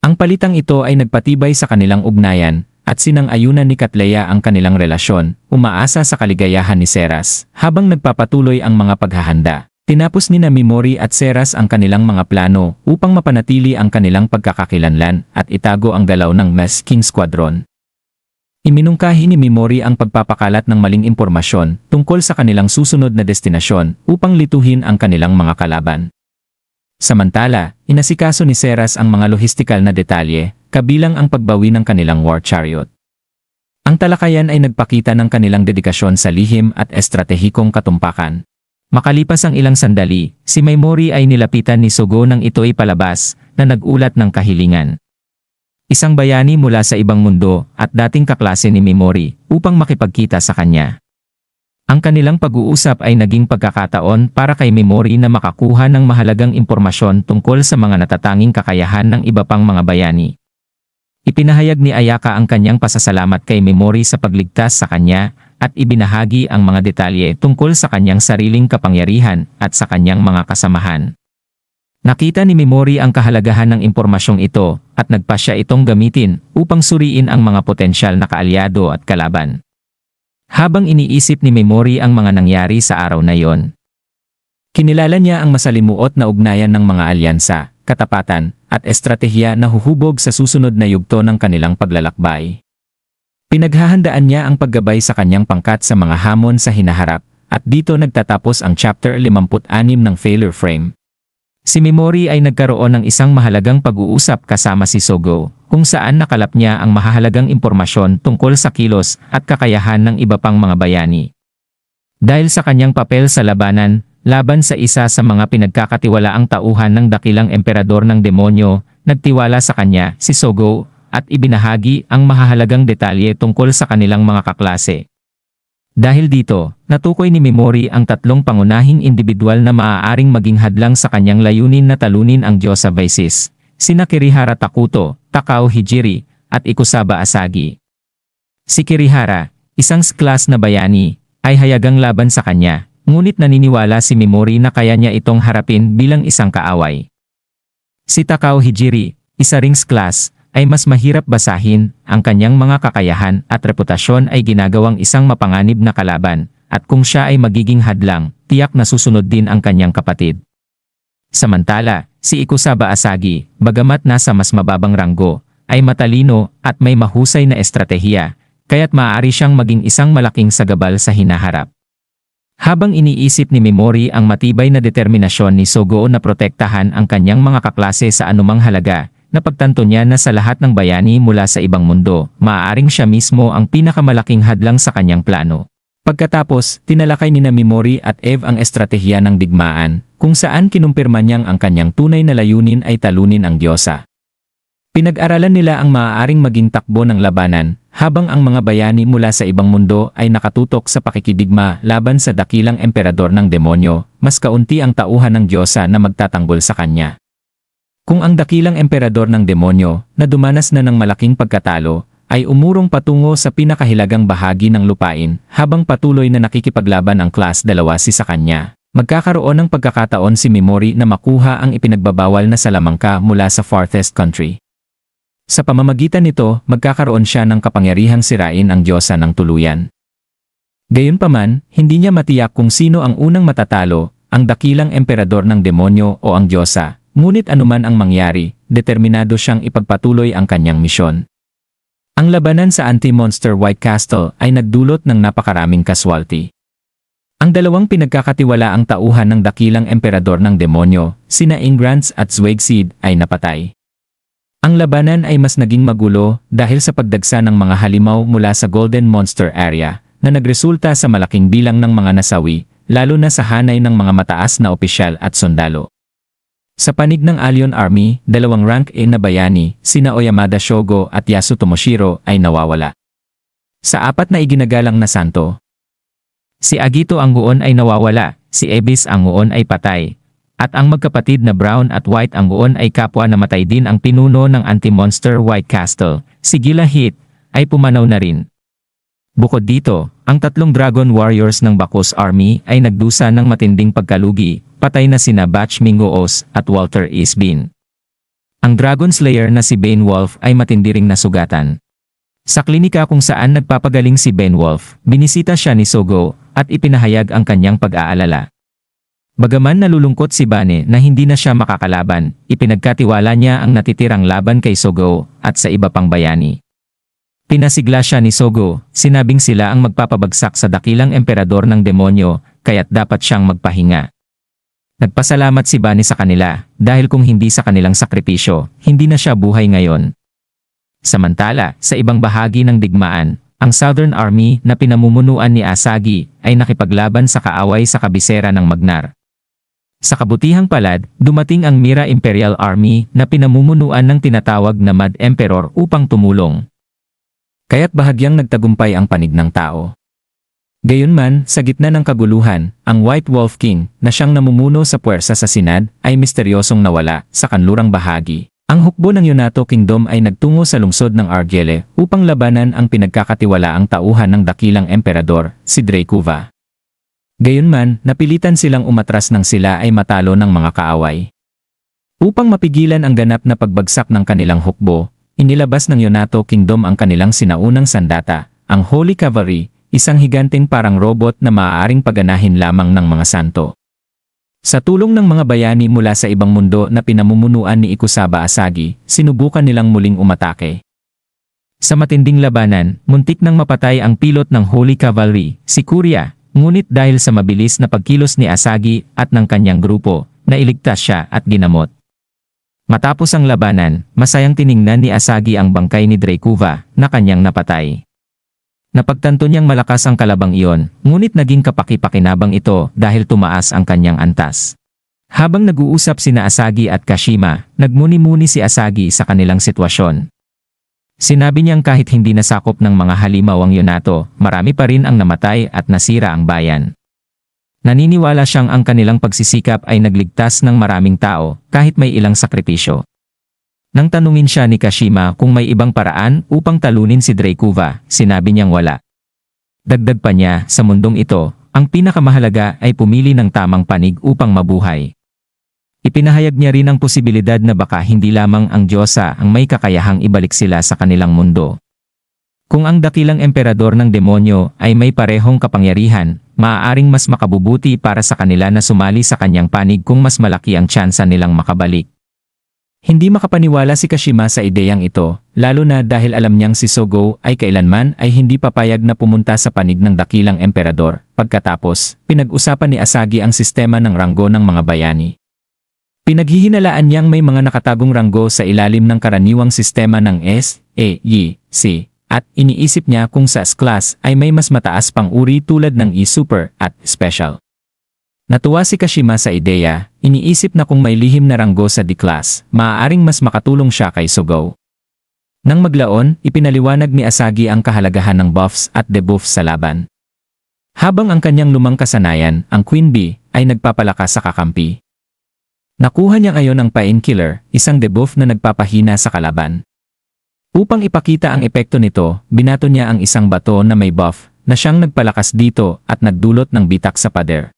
Ang palitang ito ay nagpatibay sa kanilang ugnayan at sinang-ayunan ni Katleya ang kanilang relasyon, umaasa sa kaligayahan ni Seras habang nagpapatuloy ang mga paghahanda. Tinapos ni Mimori at Seras ang kanilang mga plano upang mapanatili ang kanilang pagkakakilanlan at itago ang galaw ng Viking Squadron. Iminungkahi ni Mimori ang pagpapakalat ng maling impormasyon tungkol sa kanilang susunod na destinasyon upang lituhin ang kanilang mga kalaban. Samantala, inasikaso ni Seras ang mga lohistikal na detalye, kabilang ang pagbawi ng kanilang war chariot. Ang talakayan ay nagpakita ng kanilang dedikasyon sa lihim at estratehikong katumpakan. Makalipas ang ilang sandali, si Mimori ay nilapitan ni Sogo nang ito'y palabas na nag-ulat ng kahilingan. Isang bayani mula sa ibang mundo at dating kaklase ni Mimori upang makipagkita sa kanya. Ang kanilang pag-uusap ay naging pagkakataon para kay Mimori na makakuha ng mahalagang impormasyon tungkol sa mga natatanging kakayahan ng iba pang mga bayani. Ipinahayag ni Ayaka ang kanyang pasasalamat kay Mimori sa pagligtas sa kanya at ibinahagi ang mga detalye tungkol sa kanyang sariling kapangyarihan at sa kanyang mga kasamahan. Nakita ni Mimori ang kahalagahan ng impormasyong ito at nagpasya itong gamitin upang suriin ang mga potensyal na kaalyado at kalaban. Habang iniisip ni Mimori ang mga nangyari sa araw na iyon, kinilala niya ang masalimuot na ugnayan ng mga alyansa, katapatan, at estratehiya na huhubog sa susunod na yugto ng kanilang paglalakbay. Pinaghahandaan niya ang paggabay sa kanyang pangkat sa mga hamon sa hinaharap, at dito nagtatapos ang chapter 56 ng Failure Frame. Si Mimori ay nagkaroon ng isang mahalagang pag-uusap kasama si Sogo, kung saan nakalap niya ang mahalagang impormasyon tungkol sa kilos at kakayahan ng iba pang mga bayani. Dahil sa kanyang papel sa labanan, laban sa isa sa mga pinagkakatiwalaang tauhan ng dakilang emperador ng demonyo, nagtiwala sa kanya si Sogo, at ibinahagi ang mahahalagang detalye tungkol sa kanilang mga kaklase. Dahil dito, natukoy ni Mimori ang tatlong pangunahing individual na maaaring maging hadlang sa kanyang layunin na talunin ang Diyos sa Vices, sina Kirihara Takuto, Takao Hijiri, at Ikusaba Asagi. Si Kirihara, isang class na bayani, ay hayagang laban sa kanya, ngunit naniniwala si Mimori na kaya niya itong harapin bilang isang kaaway. Si Takao Hijiri, isa ring class, ay mas mahirap basahin, ang kanyang mga kakayahan at reputasyon ay ginagawang isang mapanganib na kalaban, at kung siya ay magiging hadlang, tiyak na susunod din ang kanyang kapatid. Samantala, si Ikusaba Asagi, bagamat nasa mas mababang ranggo, ay matalino at may mahusay na estratehiya, kaya't maaari siyang maging isang malaking sagabal sa hinaharap. Habang iniisip ni Mimori ang matibay na determinasyon ni Sogo na protektahan ang kanyang mga kaklase sa anumang halaga, napagtanto niya na sa lahat ng bayani mula sa ibang mundo, maaaring siya mismo ang pinakamalaking hadlang sa kanyang plano. Pagkatapos, tinalakay ni Mimori at Eve ang estratehiya ng digmaan, kung saan kinumpirma niyang ang kanyang tunay na layunin ay talunin ang Diyosa. Pinag-aralan nila ang maaaring maging takbo ng labanan, habang ang mga bayani mula sa ibang mundo ay nakatutok sa pakikidigma laban sa dakilang emperador ng demonyo, mas kaunti ang tauhan ng Diyosa na magtatanggol sa kanya. Kung ang dakilang emperador ng demonyo, na dumanas na ng malaking pagkatalo, ay umurong patungo sa pinakahilagang bahagi ng lupain habang patuloy na nakikipaglaban ang Class 2 sa kanya, magkakaroon ng pagkakataon si Mimori na makuha ang ipinagbabawal na salamangka mula sa farthest country. Sa pamamagitan nito, magkakaroon siya ng kapangyarihang sirain ang Diyosa ng tuluyan. Gayunpaman, hindi niya matiyak kung sino ang unang matatalo, ang dakilang emperador ng demonyo o ang Diyosa. Ngunit anuman ang mangyari, determinado siyang ipagpatuloy ang kanyang misyon. Ang labanan sa anti-monster White Castle ay nagdulot ng napakaraming casualty. Ang dalawang pinagkakatiwalaang tauhan ng dakilang emperador ng demonyo, sina Ingrance at Zwegseed, ay napatay. Ang labanan ay mas naging magulo dahil sa pagdagsa ng mga halimaw mula sa Golden Monster Area na nagresulta sa malaking bilang ng mga nasawi, lalo na sa hanay ng mga mataas na opisyal at sundalo. Sa panig ng Allion Army, 2 rank A na bayani, sina Oyamada Shogo at Yasu Tomoshiro ay nawawala. Sa 4 na iginagalang na santo, si Agito Anguon ay nawawala, si Ebis Anguon ay patay, at ang magkapatid na Brown at White Anguon ay kapwa namatay din. Ang pinuno ng anti-monster White Castle, si Gila Hit, ay pumanaw na rin. Bukod dito, ang 3 Dragon Warriors ng Baku's Army ay nagdusa ng matinding pagkalugi, patay na sina Batch Mingoos at Walter Isbin. Ang Dragon Slayer na si Beowulf ay matindi ring nasugatan. Sa klinika kung saan nagpapagaling si Beowulf, binisita siya ni Sogo at ipinahayag ang kanyang pag-aalala. Bagaman nalulungkot si Bane na hindi na siya makakalaban, ipinagkatiwala niya ang natitirang laban kay Sogo at sa iba pang bayani. Pinasigla siya ni Sogo, sinabing sila ang magpapabagsak sa dakilang emperador ng demonyo, kaya't dapat siyang magpahinga. Nagpasalamat si Bane sa kanila, dahil kung hindi sa kanilang sakripisyo, hindi na siya buhay ngayon. Samantala, sa ibang bahagi ng digmaan, ang Southern Army na pinamumunuan ni Asagi ay nakipaglaban sa kaaway sa kabisera ng Magnar. Sa kabutihang palad, dumating ang Mira Imperial Army na pinamumunuan ng tinatawag na Mad Emperor upang tumulong. Kaya't bahagyang nagtagumpay ang panig ng tao. Gayunman, sa gitna ng kaguluhan, ang White Wolf King, na siyang namumuno sa puwersa sa Sinad, ay misteryosong nawala sa kanlurang bahagi. Ang hukbo ng Yonato Kingdom ay nagtungo sa lungsod ng Argele upang labanan ang pinagkakatiwalaang tauhan ng dakilang emperador, si Dracova. Gayunman, napilitan silang umatras nang sila ay matalo ng mga kaaway. Upang mapigilan ang ganap na pagbagsak ng kanilang hukbo, inilabas ng Yonato Kingdom ang kanilang sinaunang sandata, ang Holy Cavalry, isang higanteng parang robot na maaaring paganahin lamang ng mga santo. Sa tulong ng mga bayani mula sa ibang mundo na pinamumunuan ni Ikusaba Asagi, sinubukan nilang muling umatake. Sa matinding labanan, muntik nang mapatay ang pilot ng Holy Cavalry, si Kuria, ngunit dahil sa mabilis na pagkilos ni Asagi at ng kanyang grupo, nailigtas siya at ginamot. Matapos ang labanan, masayang tiningnan ni Asagi ang bangkay ni Dracova na kanyang napatay. Napagtanto niyang malakas ang kalabang iyon, ngunit naging kapaki-pakinabang ito dahil tumaas ang kanyang antas. Habang nag-uusap sina Asagi at Kashima, nagmuni-muni si Asagi sa kanilang sitwasyon. Sinabi niyang kahit hindi nasakop ng mga halimaw ang Yonato, marami pa rin ang namatay at nasira ang bayan. Naniniwala siyang ang kanilang pagsisikap ay nagligtas ng maraming tao kahit may ilang sakripisyo. Nang tanungin siya ni Kashima kung may ibang paraan upang talunin si Dracova, sinabi niyang wala. Dagdag pa niya, sa mundong ito, ang pinakamahalaga ay pumili ng tamang panig upang mabuhay. Ipinahayag niya rin ang posibilidad na baka hindi lamang ang Diyosa ang may kakayahang ibalik sila sa kanilang mundo. Kung ang dakilang emperador ng demonyo ay may parehong kapangyarihan, maaaring mas makabubuti para sa kanila na sumali sa kanyang panig kung mas malaki ang tsansa nilang makabalik. Hindi makapaniwala si Kashima sa ideyang ito, lalo na dahil alam niyang si Sogo ay kailanman ay hindi papayag na pumunta sa panig ng dakilang emperador. Pagkatapos, pinag-usapan ni Asagi ang sistema ng ranggo ng mga bayani. Pinaghihinalaan niyang may mga nakatagong ranggo sa ilalim ng karaniwang sistema ng S, E, Y, C, at iniisip niya kung sa S-Class ay may mas mataas pang uri tulad ng E-Super at Special. Natuwa si Kashima sa ideya, iniisip na kung may lihim na ranggo sa D-Class, maaaring mas makatulong siya kay Sogo. Nang maglaon, ipinaliwanag ni Asagi ang kahalagahan ng buffs at debuffs sa laban. Habang ang kanyang lumang kasanayan, ang Queen Bee, ay nagpapalakas sa kakampi. Nakuha niya ngayon ang painkiller, isang debuff na nagpapahina sa kalaban. Upang ipakita ang epekto nito, binato niya ang isang bato na may buff, na siyang nagpalakas dito at nagdulot ng bitak sa pader.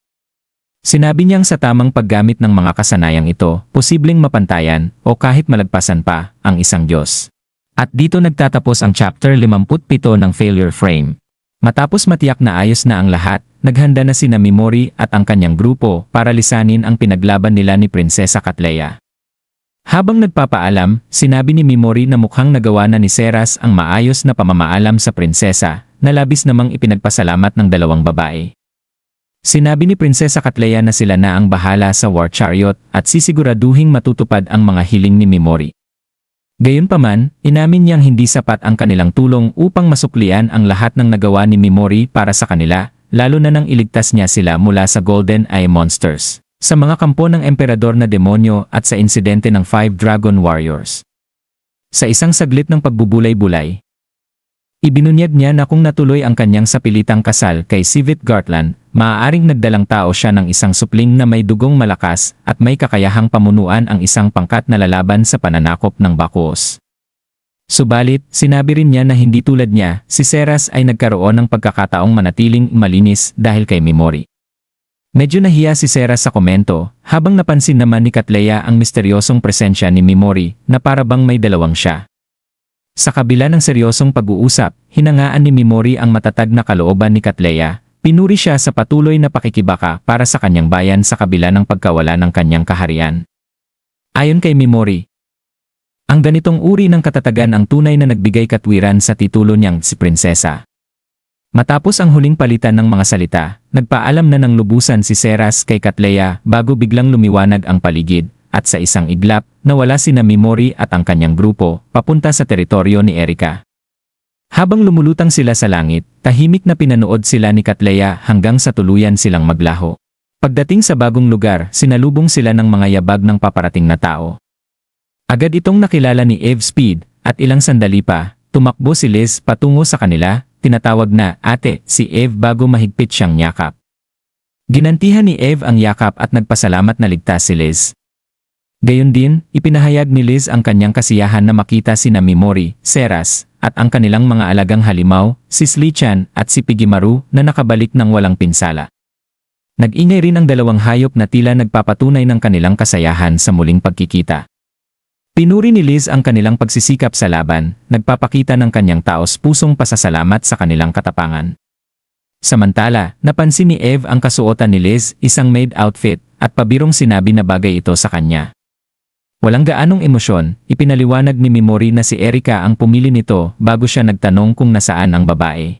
Sinabi niyang sa tamang paggamit ng mga kasanayang ito, posibleng mapantayan, o kahit malagpasan pa, ang isang Diyos. At dito nagtatapos ang chapter 57 ng Failure Frame. Matapos matiyak na ayos na ang lahat, naghanda na sina Mimori at ang kanyang grupo para lisanin ang pinaglaban nila ni Prinsesa Catleya. Habang nagpapaalam, sinabi ni Mimori na mukhang nagawa na ni Seras ang maayos na pamamaalam sa prinsesa, na labis namang ipinagpasalamat ng dalawang babae. Sinabi ni Prinsesa Catleya na sila na ang bahala sa war chariot at sisiguraduhing matutupad ang mga hiling ni Mimori. Gayunpaman, inamin niyang hindi sapat ang kanilang tulong upang masuklian ang lahat ng nagawa ni Mimori para sa kanila, lalo na nang iligtas niya sila mula sa Golden Eye Monsters, sa mga kampo ng emperador na demonyo at sa insidente ng 5 Dragon Warriors. Sa isang saglit ng pagbubulay-bulay, ibinunyag niya na kung natuloy ang kanyang sapilitang kasal kay Sivit Gartland, maaaring nagdalang tao siya ng isang supling na may dugong malakas at may kakayahang pamunuan ang isang pangkat na lalaban sa pananakop ng Bakuos. Subalit, sinabi rin niya na hindi tulad niya, si Seras ay nagkaroon ng pagkakataong manatiling malinis dahil kay Mimori. Medyo nahiya si Seras sa komento, habang napansin naman ni Catleya ang misteryosong presensya ni Mimori na para bang may dalawang siya. Sa kabila ng seryosong pag-uusap, hinangaan ni Mimori ang matatag na kalooban ni Catleya, pinuri siya sa patuloy na pakikibaka para sa kanyang bayan sa kabila ng pagkawala ng kanyang kaharian. Ayon kay Mimori, ang ganitong uri ng katatagan ang tunay na nagbigay katwiran sa titulo niyang si Prinsesa. Matapos ang huling palitan ng mga salita, nagpaalam na ng lubusan si Seras kay Catleya bago biglang lumiwanag ang paligid, at sa isang iglap, nawala sina Mimori at ang kanyang grupo, papunta sa teritoryo ni Erika. Habang lumulutang sila sa langit, tahimik na pinanood sila ni Catleya hanggang sa tuluyan silang maglaho. Pagdating sa bagong lugar, sinalubong sila ng mga yabag ng paparating na tao. Agad itong nakilala ni Eve Speed, at ilang sandali pa, tumakbo si Liz patungo sa kanila, tinatawag na ate si Eve bago mahigpit siyang yakap. Ginantihan ni Eve ang yakap at nagpasalamat na ligtas si Liz. Gayon din, ipinahayag ni Liz ang kanyang kasiyahan na makita sina Mimori, Seras, at ang kanilang mga alagang halimaw, si Slichan at si Pigimaru na nakabalik ng walang pinsala. Nag-ingay rin ang dalawang hayop na tila nagpapatunay ng kanilang kasayahan sa muling pagkikita. Pinuri ni Liz ang kanilang pagsisikap sa laban, nagpapakita ng kanyang taos-pusong pasasalamat sa kanilang katapangan. Samantala, napansin ni Eve ang kasuotan ni Liz, isang maid outfit, at pabirong sinabi na bagay ito sa kanya. Walang gaanong emosyon, ipinaliwanag ni Mimori na si Erika ang pumili nito bago siya nagtanong kung nasaan ang babae.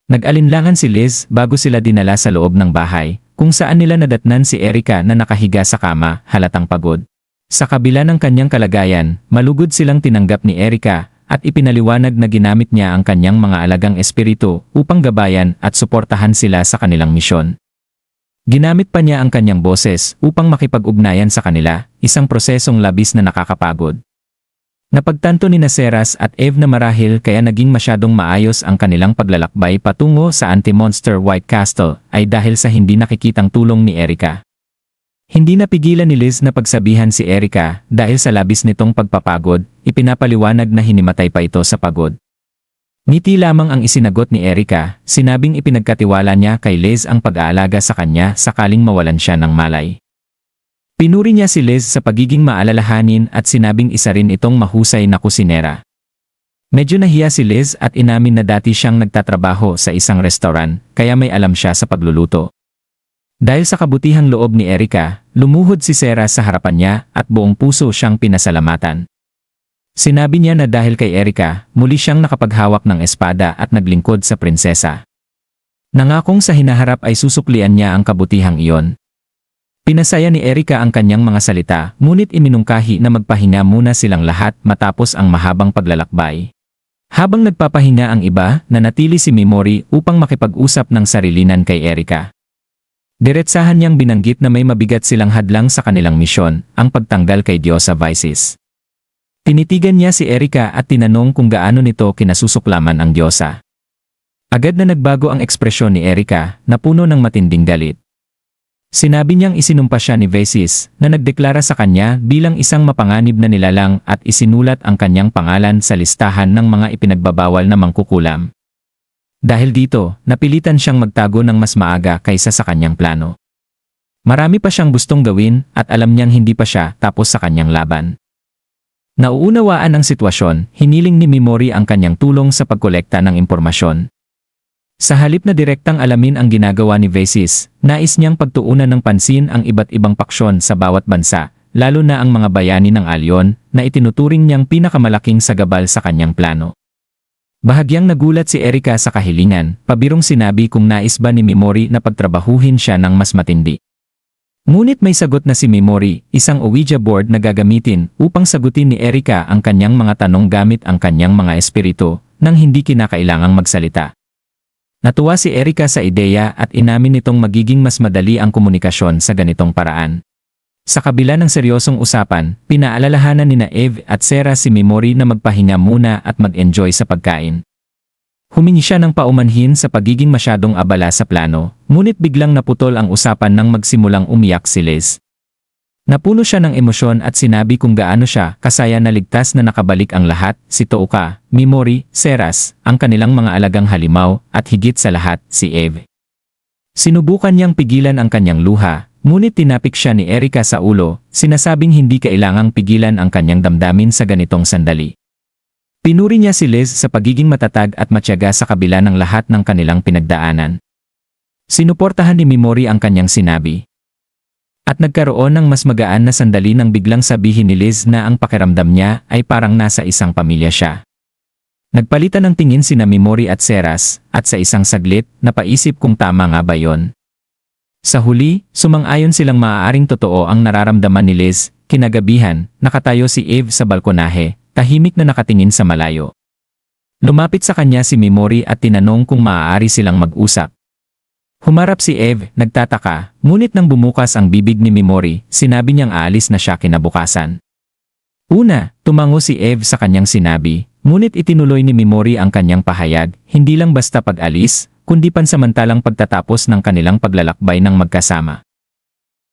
Nag-alinlangan si Liz bago sila dinala sa loob ng bahay, kung saan nila nadatnan si Erika na nakahiga sa kama, halatang pagod. Sa kabila ng kanyang kalagayan, malugod silang tinanggap ni Erika at ipinaliwanag na ginamit niya ang kanyang mga alagang espiritu upang gabayan at suportahan sila sa kanilang misyon. Ginamit pa niya ang kanyang boses upang makipag-ugnayan sa kanila, isang prosesong labis na nakakapagod. Napagtanto ni Seras at Eve na marahil kaya naging masyadong maayos ang kanilang paglalakbay patungo sa anti-monster White Castle ay dahil sa hindi nakikitang tulong ni Erika. Hindi napigilan ni Liz na pagsabihan si Erika dahil sa labis nitong pagpapagod, ipinapaliwanag na hinimatay pa ito sa pagod. Ngiti lamang ang isinagot ni Erika, sinabing ipinagkatiwala niya kay Liz ang pag-aalaga sa kanya sakaling mawalan siya ng malay. Pinuri niya si Liz sa pagiging maalalahanin at sinabing isa rin itong mahusay na kusinera. Medyo nahiya si Liz at inamin na dati siyang nagtatrabaho sa isang restaurant, kaya may alam siya sa pagluluto. Dahil sa kabutihang loob ni Erika, lumuhod si Seras sa harapan niya at buong puso siyang pinasalamatan. Sinabi niya na dahil kay Erika, muli siyang nakapaghawak ng espada at naglingkod sa prinsesa. Nangakong sa hinaharap ay susuklian niya ang kabutihang iyon. Pinasaya ni Erika ang kanyang mga salita, ngunit iminungkahi na magpahinga muna silang lahat matapos ang mahabang paglalakbay. Habang nagpapahinga ang iba, nanatili si Mimori upang makipag-usap ng sarilinan kay Erika. Diretsahan niyang binanggit na may mabigat silang hadlang sa kanilang misyon, ang pagtanggal kay Diosa Vices. Tinitigan niya si Erika at tinanong kung gaano nito kinasusuklaman ang Diyosa. Agad na nagbago ang ekspresyon ni Erika, na puno ng matinding galit. Sinabi niyang isinumpa siya ni Vesis na nagdeklara sa kanya bilang isang mapanganib na nilalang at isinulat ang kanyang pangalan sa listahan ng mga ipinagbabawal na mangkukulam. Dahil dito, napilitan siyang magtago ng mas maaga kaysa sa kanyang plano. Marami pa siyang gustong gawin at alam niyang hindi pa siya tapos sa kanyang laban. Nauunawaan ang sitwasyon, hiniling ni Mimori ang kanyang tulong sa pagkolekta ng impormasyon. Sa halip na direktang alamin ang ginagawa ni Vesis, nais niyang pagtuunan ng pansin ang iba't ibang paksyon sa bawat bansa, lalo na ang mga bayani ng Alyon na itinuturing niyang pinakamalaking sagabal sa kanyang plano. Bahagyang nagulat si Erika sa kahilingan, pabirong sinabi kung nais ba ni Mimori na pagtrabahuhin siya ng mas matindi. Ngunit may sagot na si Mimori, isang Ouija board na gagamitin upang sagutin ni Erika ang kanyang mga tanong gamit ang kanyang mga espiritu nang hindi kinakailangang magsalita. Natuwa si Erika sa ideya at inamin nitong magiging mas madali ang komunikasyon sa ganitong paraan. Sa kabila ng seryosong usapan, pinaalalahanan nina Eve at Sarah si Mimori na magpahinga muna at mag-enjoy sa pagkain. Humingi siya ng paumanhin sa pagiging masyadong abala sa plano, ngunit biglang naputol ang usapan nang magsimulang umiyak si Liz. Napuno siya ng emosyon at sinabi kung gaano siya kasaya na ligtas na nakabalik ang lahat, si Touka, Mimori, Seras, ang kanilang mga alagang halimaw, at higit sa lahat, si Eve. Sinubukan niyang pigilan ang kanyang luha, ngunit tinapik siya ni Erika sa ulo, sinasabing hindi kailangang pigilan ang kanyang damdamin sa ganitong sandali. Pinuri niya si Liz sa pagiging matatag at matyaga sa kabila ng lahat ng kanilang pinagdaanan. Sinuportahan ni Mimori ang kanyang sinabi. At nagkaroon ng mas magaan na sandali nang biglang sabihin ni Liz na ang pakiramdam niya ay parang nasa isang pamilya siya. Nagpalitan ng tingin sina Mimori at Seras, at sa isang saglit, napaisip kung tama nga ba yon. Sa huli, sumang-ayon silang maaaring totoo ang nararamdaman ni Liz. Kinagabihan, nakatayo si Eve sa balkonahe, tahimik na nakatingin sa malayo. Lumapit sa kanya si Mimori at tinanong kung maaari silang mag-usap. Humarap si Eve, nagtataka, ngunit nang bumukas ang bibig ni Mimori, sinabi niyang aalis na siya kinabukasan. Una, tumango si Eve sa kanyang sinabi, ngunit itinuloy ni Mimori ang kanyang pahayag, hindi lang basta pag-alis, kundi pansamantalang pagtatapos ng kanilang paglalakbay ng magkasama.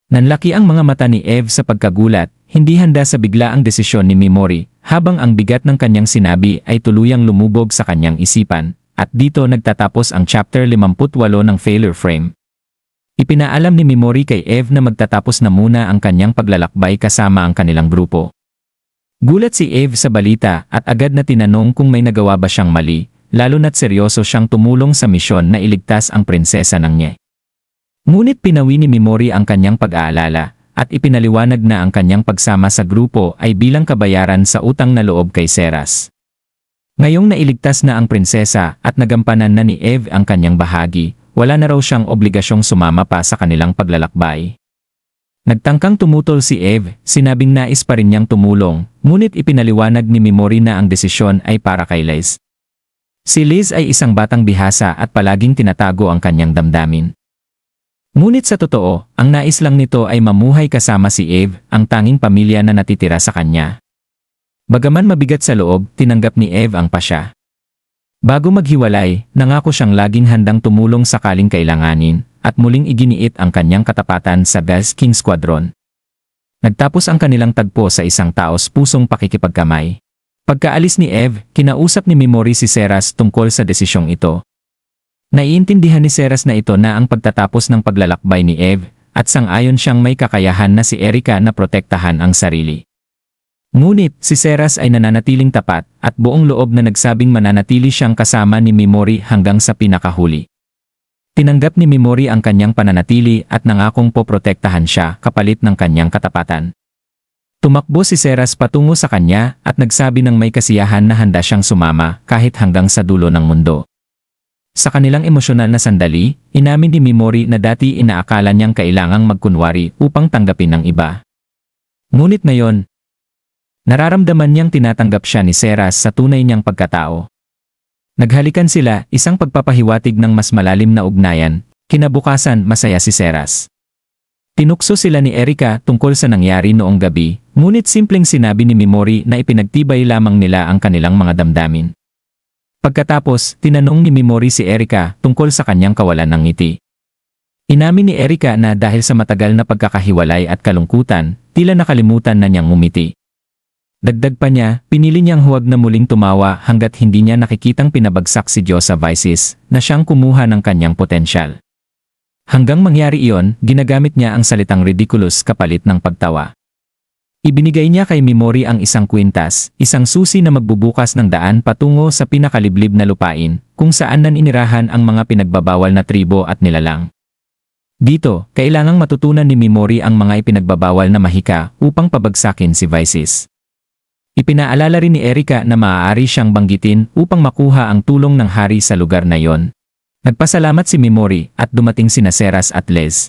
Nanlaki ang mga mata ni Eve sa pagkagulat, hindi handa sa biglaang desisyon ni Mimori, habang ang bigat ng kanyang sinabi ay tuluyang lumubog sa kanyang isipan. At dito nagtatapos ang chapter 58 ng Failure Frame. Ipinaalam ni Mimori kay Eve na magtatapos na muna ang kanyang paglalakbay kasama ang kanilang grupo. Gulat si Eve sa balita at agad na tinanong kung may nagawa ba siyang mali, lalo na't seryoso siyang tumulong sa misyon na iligtas ang prinsesa ng Nye. Ngunit pinawi ni Mimori ang kanyang pag-aalala at ipinaliwanag na ang kanyang pagsama sa grupo ay bilang kabayaran sa utang na loob kay Seras. Ngayong nailigtas na ang prinsesa at nagampanan na ni Eve ang kanyang bahagi, wala na raw siyang obligasyong sumama pa sa kanilang paglalakbay. Nagtangkang tumutol si Eve, sinabing nais pa rin niyang tumulong, ngunit ipinaliwanag ni Mimori na ang desisyon ay para kay Liz. Si Liz ay isang batang bihasa at palaging tinatago ang kanyang damdamin. Ngunit sa totoo, ang nais lang nito ay mamuhay kasama si Eve, ang tanging pamilya na natitira sa kanya. Bagaman mabigat sa loob, tinanggap ni Eve ang pasya. Bago maghiwalay, nangako siyang laging handang tumulong sakaling kailanganin, at muling iginiit ang kanyang katapatan sa Gas King Squadron. Nagtapos ang kanilang tagpo sa isang taos-pusong pakikipagkamay. Pagkaalis ni Eve, kinausap ni Mimori si Seras tungkol sa desisyong ito. Naiintindihan ni Seras na ito na ang pagtatapos ng paglalakbay ni Eve, at sang-ayon siyang may kakayahan na si Erika na protektahan ang sarili. Ngunit, si Seras ay nananatiling tapat at buong loob na nagsabing mananatili siyang kasama ni Mimori hanggang sa pinakahuli. Tinanggap ni Mimori ang kanyang pananatili at nangakong poprotektahan siya kapalit ng kanyang katapatan. Tumakbo si Seras patungo sa kanya at nagsabi ng may kasiyahan na handa siyang sumama kahit hanggang sa dulo ng mundo. Sa kanilang emosyonal na sandali, inamin ni Mimori na dati inaakala niyang kailangang magkunwari upang tanggapin ng iba. Ngunit ngayon, nararamdaman niyang tinatanggap siya ni Seras sa tunay niyang pagkatao. Naghalikan sila, isang pagpapahiwatig ng mas malalim na ugnayan. Kinabukasan, masaya si Seras. Tinukso sila ni Erika tungkol sa nangyari noong gabi, ngunit simpleng sinabi ni Mimori na ipinagtibay lamang nila ang kanilang mga damdamin. Pagkatapos, tinanong ni Mimori si Erika tungkol sa kanyang kawalan ng ngiti. Inamin ni Erika na dahil sa matagal na pagkakahiwalay at kalungkutan, tila nakalimutan na niyang ngumiti. Dagdag pa niya, pinili niyang huwag na muling tumawa hanggat hindi niya nakikitang pinabagsak si Diyos sa vices na siyang kumuha ng kanyang potensyal. Hanggang mangyari iyon, ginagamit niya ang salitang ridiculous kapalit ng pagtawa. Ibinigay niya kay Mimori ang isang kwintas, isang susi na magbubukas ng daan patungo sa pinakaliblib na lupain, kung saan naninirahan ang mga pinagbabawal na tribo at nilalang. Dito, kailangang matutunan ni Mimori ang mga ipinagbabawal na mahika upang pabagsakin si Vices. Ipinaalala rin ni Erika na maaari siyang banggitin upang makuha ang tulong ng hari sa lugar na iyon. Nagpasalamat si Mimori at dumating sina Seras at Liz.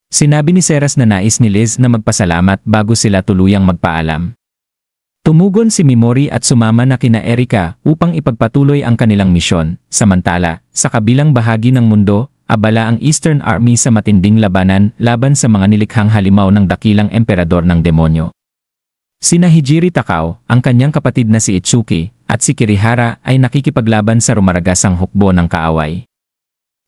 Sinabi ni Seras na nais ni Liz na magpasalamat bago sila tuluyang magpaalam. Tumugon si Mimori at sumama na kina Erika upang ipagpatuloy ang kanilang misyon. Samantala, sa kabilang bahagi ng mundo, abala ang Eastern Army sa matinding labanan laban sa mga nilikhang halimaw ng dakilang emperador ng demonyo. Sina Hijiri Takao, ang kanyang kapatid na si Itsuki, at si Kirihara ay nakikipaglaban sa rumaragasang hukbo ng kaaway.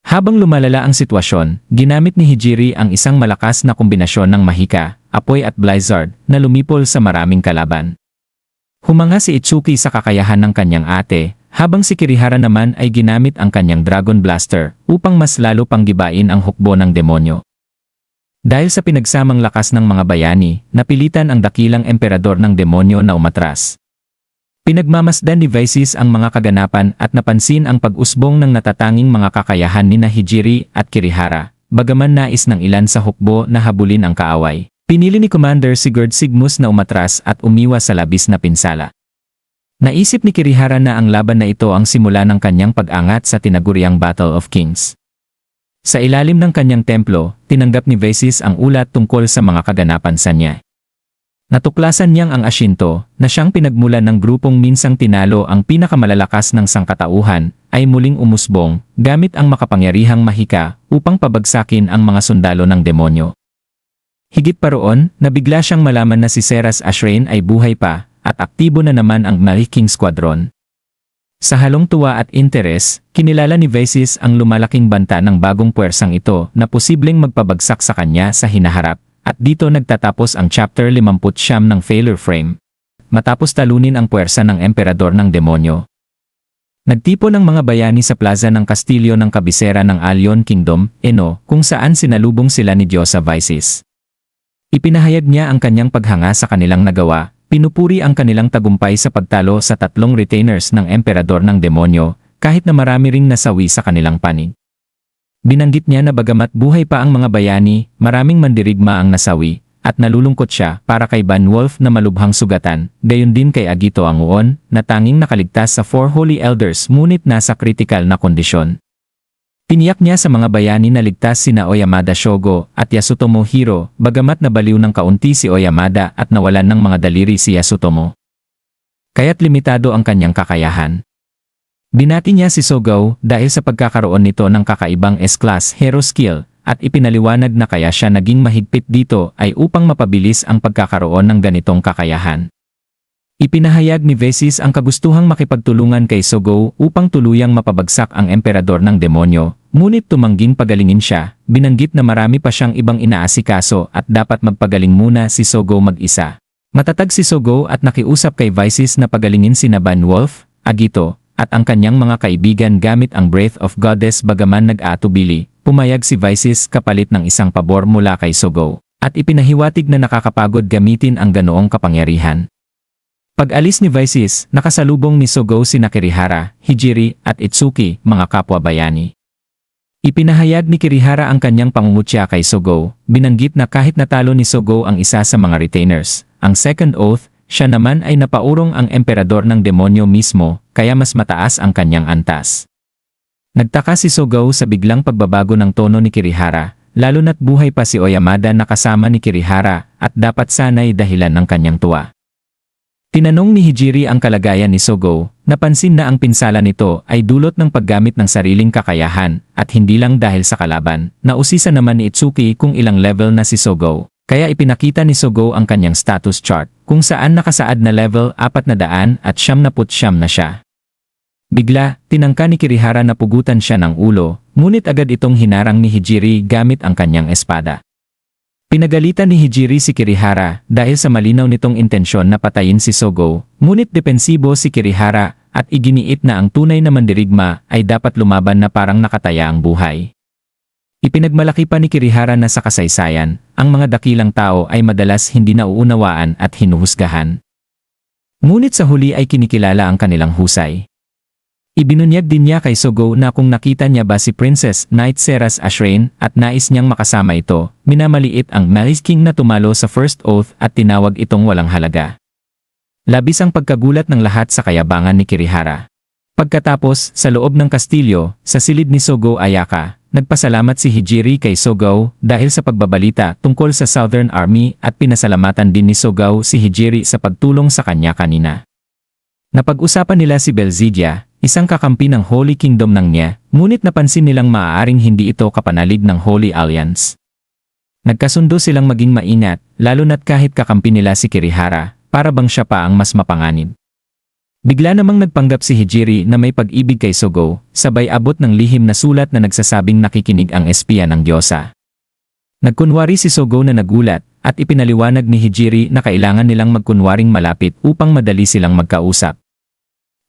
Habang lumalala ang sitwasyon, ginamit ni Hijiri ang isang malakas na kombinasyon ng mahika, apoy at blizzard na lumipol sa maraming kalaban. Humanga si Itsuki sa kakayahan ng kanyang ate, habang si Kirihara naman ay ginamit ang kanyang Dragon Blaster upang mas lalo pang gibain ang hukbo ng demonyo. Dahil sa pinagsamang lakas ng mga bayani, napilitan ang dakilang emperador ng demonyo na umatras. Pinagmamasdan ni Vices ang mga kaganapan at napansin ang pag-usbong ng natatanging mga kakayahan ni Hijiri at Kirihara, bagaman nais ng ilan sa hukbo na habulin ang kaaway. Pinili ni Commander Sigurd Sigmus na umatras at umiwas sa labis na pinsala. Naisip ni Kirihara na ang laban na ito ang simula ng kanyang pag-angat sa tinaguriang Battle of Kings. Sa ilalim ng kanyang templo, tinanggap ni Vices ang ulat tungkol sa mga kaganapan sa niya. Natuklasan niyang ang Ashinto, na siyang pinagmulan ng grupong minsang tinalo ang pinakamalalakas ng sangkatauhan, ay muling umusbong, gamit ang makapangyarihang mahika, upang pabagsakin ang mga sundalo ng demonyo. Higit pa roon, nabigla siyang malaman na si Seras Ashrain ay buhay pa, at aktibo na naman ang Maliking Squadron. Sa halong tuwa at interes, kinilala ni Vices ang lumalaking banta ng bagong puwersang ito na posibleng magpabagsak sa kanya sa hinaharap. At dito nagtatapos ang chapter 59 ng Failure Frame. Matapos talunin ang puwersa ng emperador ng demonyo. Nagtipon ang mga bayani sa plaza ng kastilyo ng kabisera ng Alyon Kingdom, Eno, kung saan sinalubong sila ni Diosa Vices. Ipinahayag niya ang kanyang paghanga sa kanilang nagawa, pinupuri ang kanilang tagumpay sa pagtalo sa 3 retainers ng emperador ng demonyo, kahit na marami ring nasawi sa kanilang panig. Binanggit niya na bagamat buhay pa ang mga bayani, maraming mandirigma ang nasawi, at nalulungkot siya para kay Ban Wolf na malubhang sugatan, gayon din kay Agito ang Uon, na tanging nakaligtas sa 4 Holy Elders ngunit nasa kritikal na kondisyon. Tiniyak niya sa mga bayani na ligtas sina Oyamada Shogo at Yasutomo Hiro, bagamat nabaliw ng kaunti si Oyamada at nawalan ng mga daliri si Yasutomo. Kaya't limitado ang kanyang kakayahan. Binati niya si Sogo dahil sa pagkakaroon nito ng kakaibang S-Class Hero Skill at ipinaliwanag na kaya siya naging mahigpit dito ay upang mapabilis ang pagkakaroon ng ganitong kakayahan. Ipinahayag ni Vices ang kagustuhang makipagtulungan kay Sogo upang tuluyang mapabagsak ang emperador ng demonyo, ngunit tumangging pagalingin siya, binanggit na marami pa siyang ibang inaasikaso at dapat magpagaling muna si Sogo mag-isa. Matatag si Sogo at nakiusap kay Vices na pagalingin sina Ban Wolf, Agito, at ang kanyang mga kaibigan gamit ang Breath of Goddess bagaman nag-aatubili, pumayag si Vices kapalit ng isang pabor mula kay Sogo, at ipinahiwatig na nakakapagod gamitin ang ganoong kapangyarihan. Pag-alis ni Vices, nakasalubong ni Sogo sina Kirihara, Hijiri, at Itsuki, mga kapwa bayani. Ipinahayag ni Kirihara ang kanyang pangungutya kay Sogo, binanggit na kahit natalo ni Sogo ang isa sa mga retainers, ang Second Oath, siya naman ay napaurong ang emperador ng demonyo mismo, kaya mas mataas ang kanyang antas. Nagtaka si Sogo sa biglang pagbabago ng tono ni Kirihara, lalo na't buhay pa si Oyamada na kasama ni Kirihara at dapat sana'y dahilan ng kanyang tuwa. Tinanong ni Hijiri ang kalagayan ni Sogo, napansin na ang pinsala nito ay dulot ng paggamit ng sariling kakayahan at hindi lang dahil sa kalaban. Nausisa naman ni Itsuki kung ilang level na si Sogo. Kaya ipinakita ni Sogo ang kanyang status chart, kung saan nakasaad na level 499 na siya. Bigla, tinangka ni Kirihara na pugutan siya ng ulo, ngunit agad itong hinarang ni Hijiri gamit ang kanyang espada. Pinagalitan ni Hijiri si Kirihara dahil sa malinaw nitong intensyon na patayin si Sogo, ngunit depensibo si Kirihara at iginiit na ang tunay na mandirigma ay dapat lumaban na parang nakataya ang buhay. Ipinagmalaki pa ni Kirihara na sa kasaysayan, ang mga dakilang tao ay madalas hindi nauunawaan at hinuhusgahan. Ngunit sa huli ay kinikilala ang kanilang husay. Ibinunyag din niya kay Sogo na kung nakita niya ba si Princess Knight Seras Ashrain at nais niyang makasama ito, minamaliit ang Malice King na tumalo sa First Oath at tinawag itong walang halaga. Labis ang pagkagulat ng lahat sa kayabangan ni Kirihara. Pagkatapos, sa loob ng kastilyo, sa silid ni Sogo Ayaka, nagpasalamat si Hijiri kay Sogo dahil sa pagbabalita tungkol sa Southern Army at pinasalamatan din ni Sogo si Hijiri sa pagtulong sa kanya kanina. Napag-usapan nila si Belzidia, isang kakampi ng Holy Kingdom ng niya, ngunit napansin nilang maaaring hindi ito kapanalig ng Holy Alliance. Nagkasundo silang maging maingat, lalo na't kahit kakampi nila si Kirihara, para bang siya pa ang mas mapanganib. Bigla namang nagpanggap si Hijiri na may pag-ibig kay Sogo, sabay abot ng lihim na sulat na nagsasabing nakikinig ang espiya ng Diyosa. Nagkunwari si Sogo na nagulat, at ipinaliwanag ni Hijiri na kailangan nilang magkunwaring malapit upang madali silang magkausap.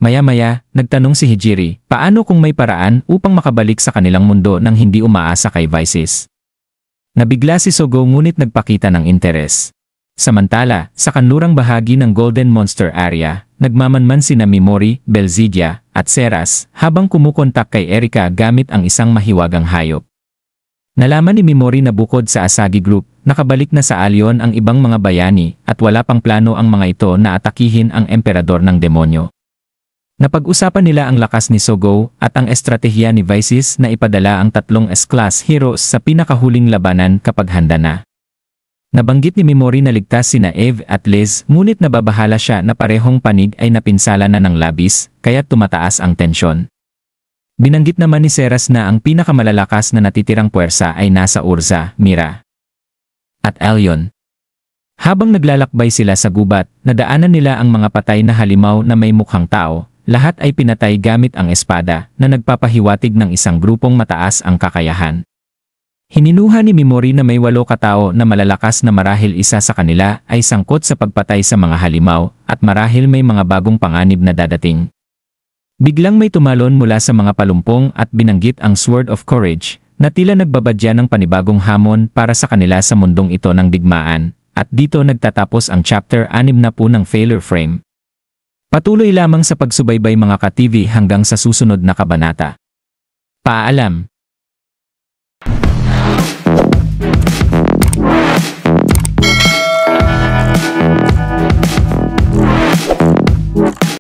Maya-maya, nagtanong si Hijiri, paano kung may paraan upang makabalik sa kanilang mundo nang hindi umaasa kay Vices? Nabigla si Sogo ngunit nagpakita ng interes. Samantala, sa kanlurang bahagi ng Golden Monster Area, nagmamanman sina Mimori, Belzidia, at Seras habang kumukontak kay Erika gamit ang isang mahiwagang hayop. Nalaman ni Mimori na bukod sa Asagi Group, nakabalik na sa Alyon ang ibang mga bayani at wala pang plano ang mga ito na atakihin ang emperador ng demonyo. Napag-usapan nila ang lakas ni Sogo at ang estratehiya ni Vices na ipadala ang 3 S-class heroes sa pinakahuling labanan kapag handa na. Nabanggit ni Mimori na ligtas sina Eve at Liz, ngunit nababahala siya na parehong panig ay napinsala na ng labis, kaya't tumataas ang tensyon. Binanggit naman ni Seras na ang pinakamalalakas na natitirang puwersa ay nasa Urza, Mira, at Alyon. Habang naglalakbay sila sa gubat, nadaanan nila ang mga patay na halimaw na may mukhang tao. Lahat ay pinatay gamit ang espada na nagpapahiwatig ng isang grupong mataas ang kakayahan. Hininuha ni Mimori na may 8 katao na malalakas na marahil isa sa kanila ay sangkot sa pagpatay sa mga halimaw at marahil may mga bagong panganib na dadating. Biglang may tumalon mula sa mga palumpong at binanggit ang Sword of Courage na tila nagbabadya ng panibagong hamon para sa kanila sa mundong ito ng digmaan, at dito nagtatapos ang chapter 6 na po ng Failure Frame. Patuloy lamang sa pagsubaybay mga ka-TV hanggang sa susunod na kabanata. Paalam!